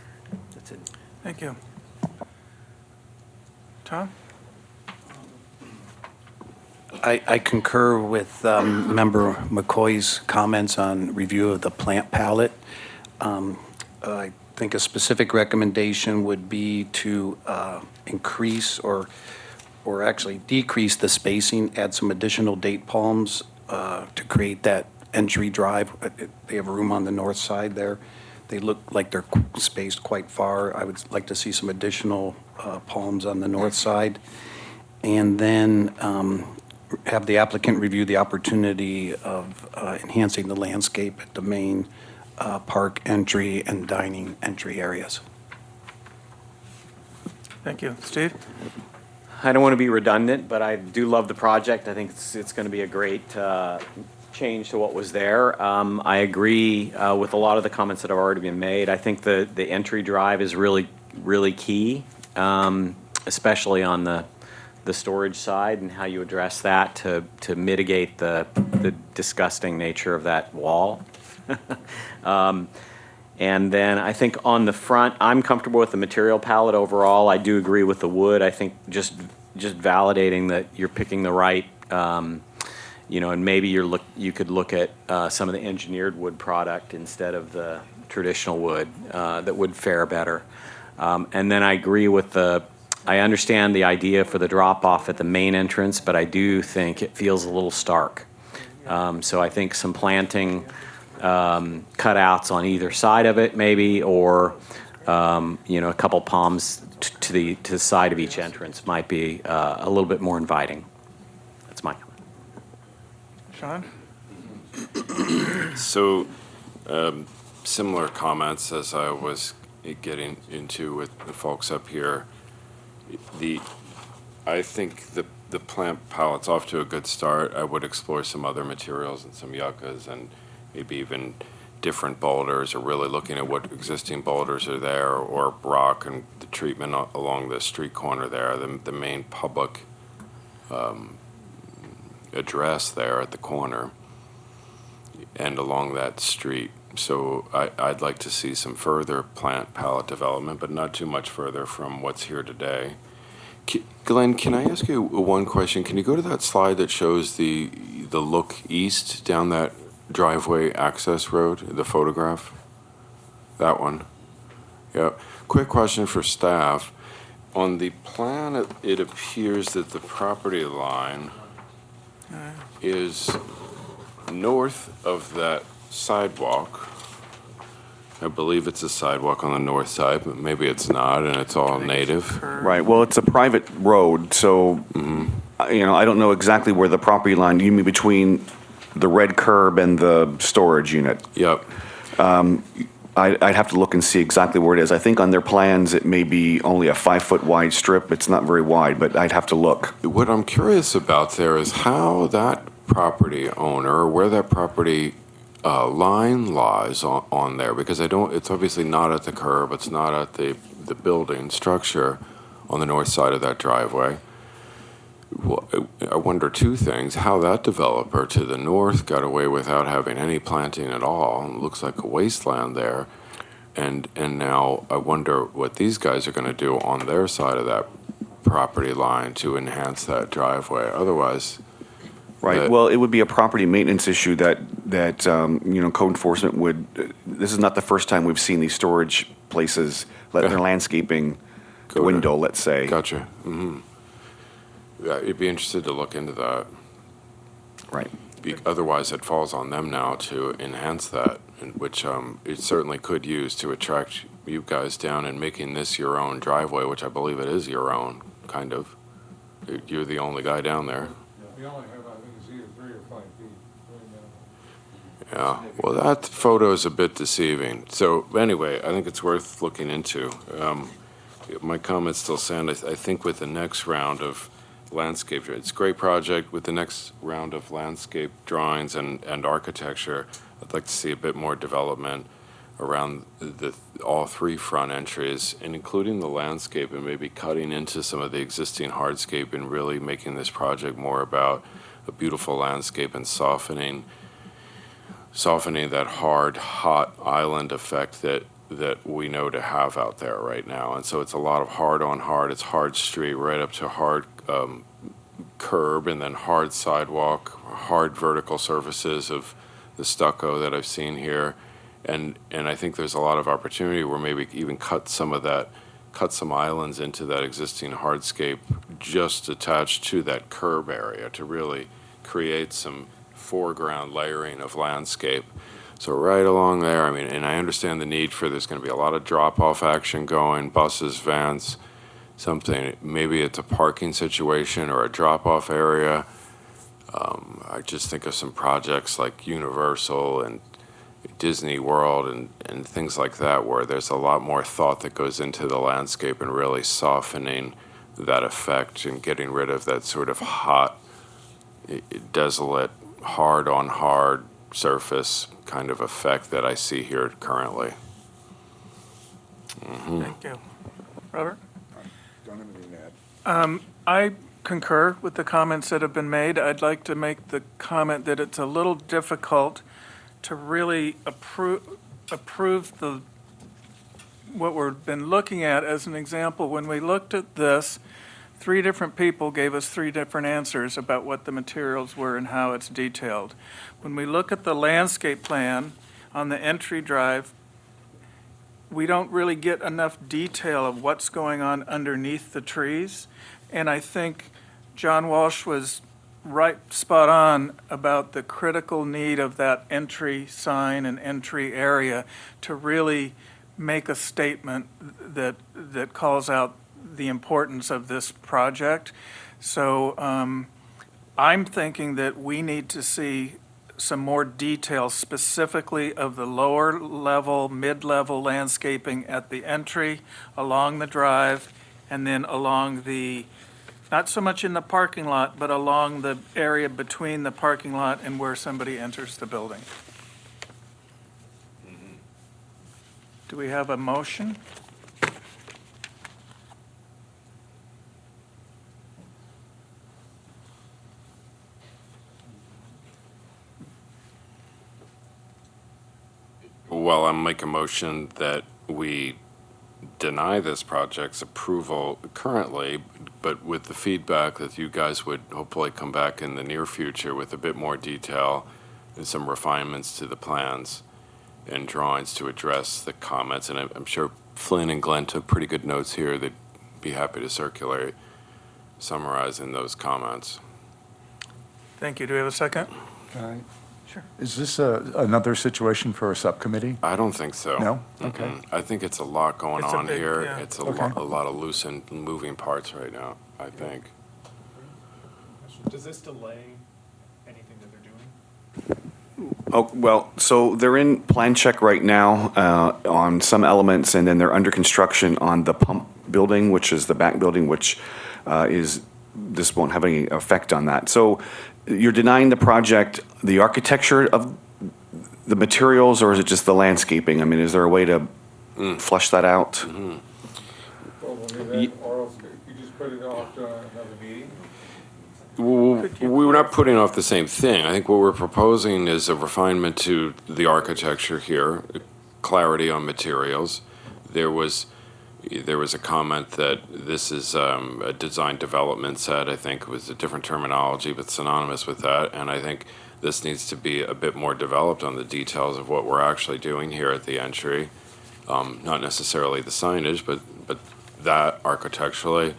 That's it. Thank you. Tom? I concur with Member McCoy's comments on review of the plant palette. I think a specific recommendation would be to increase or actually decrease the spacing, add some additional date palms to create that entry drive. They have room on the north side there. They look like they're spaced quite far. I would like to see some additional palms on the north side. And then have the applicant review the opportunity of enhancing the landscape at the main park entry and dining entry areas. Thank you. Steve? I don't want to be redundant, but I do love the project. I think it's going to be a great change to what was there. I agree with a lot of the comments that have already been made. I think the entry drive is really, really key, especially on the storage side and how you address that to mitigate the disgusting nature of that wall. And then I think on the front, I'm comfortable with the material palette overall. I do agree with the wood. I think just validating that you're picking the right, and maybe you could look at some of the engineered wood product instead of the traditional wood that would fare better. And then I agree with I understand the idea for the drop-off at the main entrance, but I do think it feels a little stark. So I think some planting cutouts on either side of it maybe, or a couple palms to the side of each entrance might be a little bit more inviting. That's my comment. Sean? So, similar comments as I was getting into with the folks up here. I think the plant palette's off to a good start. I would explore some other materials and some yuccas and maybe even different boulders, or really looking at what existing boulders are there, or rock and the treatment along the street corner there, the main public address there at the corner and along that street. So I'd like to see some further plant palette development, but not too much further from what's here today. Glenn, can I ask you one question? Can you go to that slide that shows the look east down that driveway access road, the photograph? That one. Yeah. Quick question for staff. On the plan, it appears that the property line is north of that sidewalk. I believe it's a sidewalk on the north side, but maybe it's not, and it's all native. Right, well, it's a private road, so, I don't know exactly where the property line, you mean between the red curb and the storage unit? Yep. I'd have to look and see exactly where it is. I think on their plans, it may be only a 5-foot wide strip. It's not very wide, but I'd have to look. What I'm curious about there is how that property owner, where that property line lies on there, because it's obviously not at the curb, it's not at the building structure on the north side of that driveway. Well, I wonder two things: how that developer to the north got away without having any planting at all. It looks like a wasteland there. And now I wonder what these guys are going to do on their side of that property line to enhance that driveway. Otherwise, Right, well, it would be a property maintenance issue that code enforcement would, this is not the first time we've seen these storage places let their landscaping dwindle, let's say. Gotcha. Yeah, you'd be interested to look into that. Right. Otherwise, it falls on them now to enhance that, which it certainly could use to attract you guys down and making this your own driveway, which I believe it is your own, kind of. You're the only guy down there. We only have, I think, it's either 3 or 5 feet, very minimal. Yeah, well, that photo is a bit deceiving. So anyway, I think it's worth looking into. My comments still stand. I think with the next round of landscape, it's a great project. With the next round of landscape drawings and architecture, I'd like to see a bit more development around all 3 front entries, and including the landscape, and maybe cutting into some of the existing hardscape and really making this project more about a beautiful landscape and softening that hard, hot island effect that we know to have out there right now. And so it's a lot of hard on hard. It's hard street right up to hard curb, and then hard sidewalk, hard vertical surfaces of the stucco that I've seen here. And I think there's a lot of opportunity where maybe even cut some islands into that existing hardscape just attached to that curb area to really create some foreground layering of landscape. So right along there, I mean, and I understand the need for, there's going to be a lot of drop-off action going, buses, vans, something. Maybe it's a parking situation or a drop-off area. I just think of some projects like Universal and Disney World and things like that, where there's a lot more thought that goes into the landscape and really softening that effect and getting rid of that sort of hot, desolate, hard on hard surface kind of effect that I see here currently. Thank you. Robert? Don't have anything to add. I concur with the comments that have been made. I'd like to make the comment that it's a little difficult to really approve what we've been looking at. As an example, when we looked at this, 3 different people gave us 3 different answers about what the materials were and how it's detailed. When we look at the landscape plan on the entry drive, we don't really get enough detail of what's going on underneath the trees. And I think John Walsh was spot on about the critical need of that entry sign and entry area to really make a statement that calls out the importance of this project. So I'm thinking that we need to see some more details specifically of the lower level, mid-level landscaping at the entry, along the drive, and then along the, not so much in the parking lot, but along the area between the parking lot and where somebody enters the building. Do we have a motion? Well, I'll make a motion that we deny this project's approval currently, but with the feedback that you guys would hopefully come back in the near future with a bit more detail and some refinements to the plans and drawings to address the comments. And I'm sure Flynn and Glenn took pretty good notes here. They'd be happy to circulate, summarizing those comments. Thank you. Do we have a second? Sure. Is this another situation for a subcommittee? I don't think so. No? Okay. I think it's a lot going It's a on big- here. yeah. It's a Okay. lot of loose and moving parts right now, I think. Does this delay anything that they're doing? Oh, well, so they're in plan check right now on some elements, and then they're under construction on the pump building, which is the back building, which this won't have any effect on that. So you're denying the project, the architecture of the materials, or is it just the landscaping? I mean, is there a way to flush that out? Well, we'll do that, or else you just put it off to another meeting. We're not putting off the same thing. I think what we're proposing is a refinement to the architecture here, clarity on materials. There was a comment that this is a design development set. I think was a different terminology, but synonymous with that. And I think this needs to be a bit more developed on the details of what we're actually doing here at the entry. Not necessarily the signage, but that architecturally.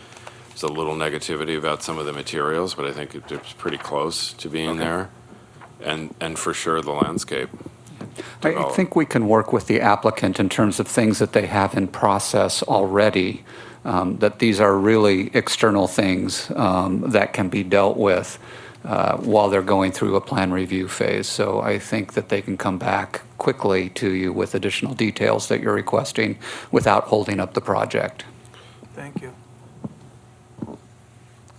There's a little negativity about some of the materials, but I think it's pretty close to being there. And for sure, the landscape. I think we can work with the applicant in terms of things that they have in process already, that these are really external things that can be dealt with while they're going through a plan review phase. So I think that they can come back quickly to you with additional details that you're requesting without holding up the project. Thank you.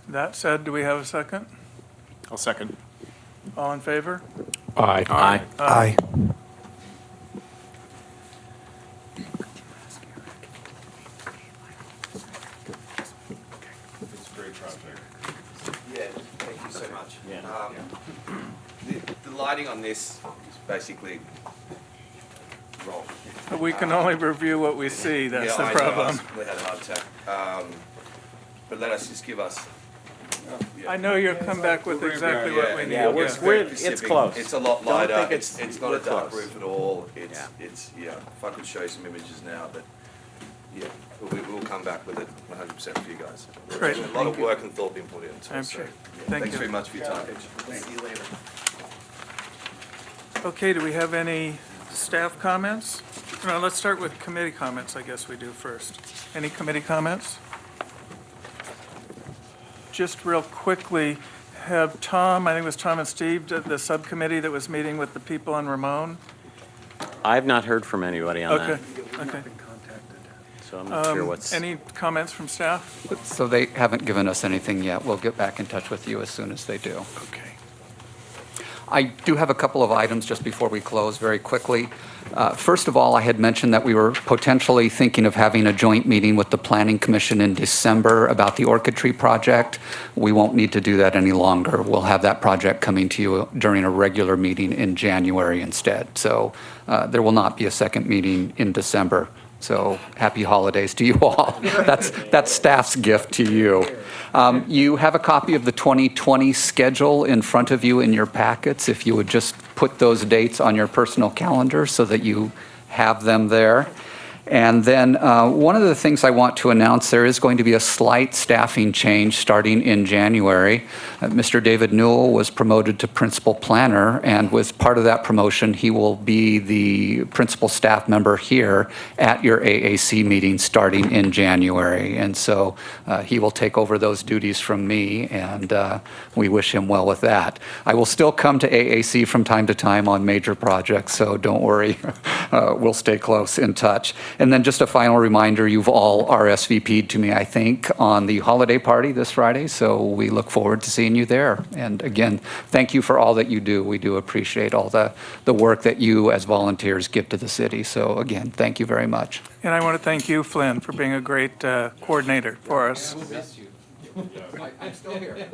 That said, do we have a second? I'll second. All in favor? Aye. Aye. Aye. Yeah, thank you so much. The lighting on this is basically wrong. We can only review what we see, that's the problem. We had a heart attack. But let us just give us. I know you'll come back with exactly what we need. Yeah, It's very it's specific. close. It's a lot Don't lighter. think It's not a we're dark close. roof at all. It's if I could show you some images now, but yeah, we will come back with it 100% for you guys. Great. There's a lot of work and thought being put into it. I'm so, sure. yeah, Thank Thanks you. very much for your time. See you later. Okay, do we have any staff comments? No, let's start with committee comments, I guess we do first. Any committee comments? Just real quickly, have Tom, I think it was Tom and Steve, the subcommittee that was meeting with the people on Ramon? I've not heard from anybody on Okay, that, okay. so I'm not sure what's. Any comments from staff? So they haven't given us anything yet. We'll get back in touch with you as soon as they do. Okay. I do have a couple of items just before we close very quickly. First of all, I had mentioned that we were potentially thinking of having a joint meeting with the Planning Commission in December about the Orchid Tree project. We won't need to do that any longer. We'll have that project coming to you during a regular meeting in January instead. So there will not be a second meeting in December. So happy holidays to you all. That's staff's gift to you. You have a copy of the 2020 schedule in front of you in your packets. If you would just put those dates on your personal calendar so that you have them there. And then one of the things I want to announce, there is going to be a slight staffing change starting in January. Mr. David Newell was promoted to principal planner, and with part of that promotion, he will be the principal staff member here at your AAC meeting starting in January. And so he will take over those duties from me, and we wish him well with that. I will still come to AAC from time to time on major projects, so don't worry. We'll stay close in touch. And then just a final reminder, you've all RSVP'd to me, I think, on the holiday party this Friday, so we look forward to seeing you there. And again, thank you for all that you do. We do appreciate all the work that you as volunteers give to the city. So again, thank you very much. And I want to thank you, Flynn, for being a great coordinator for us. I'm still here.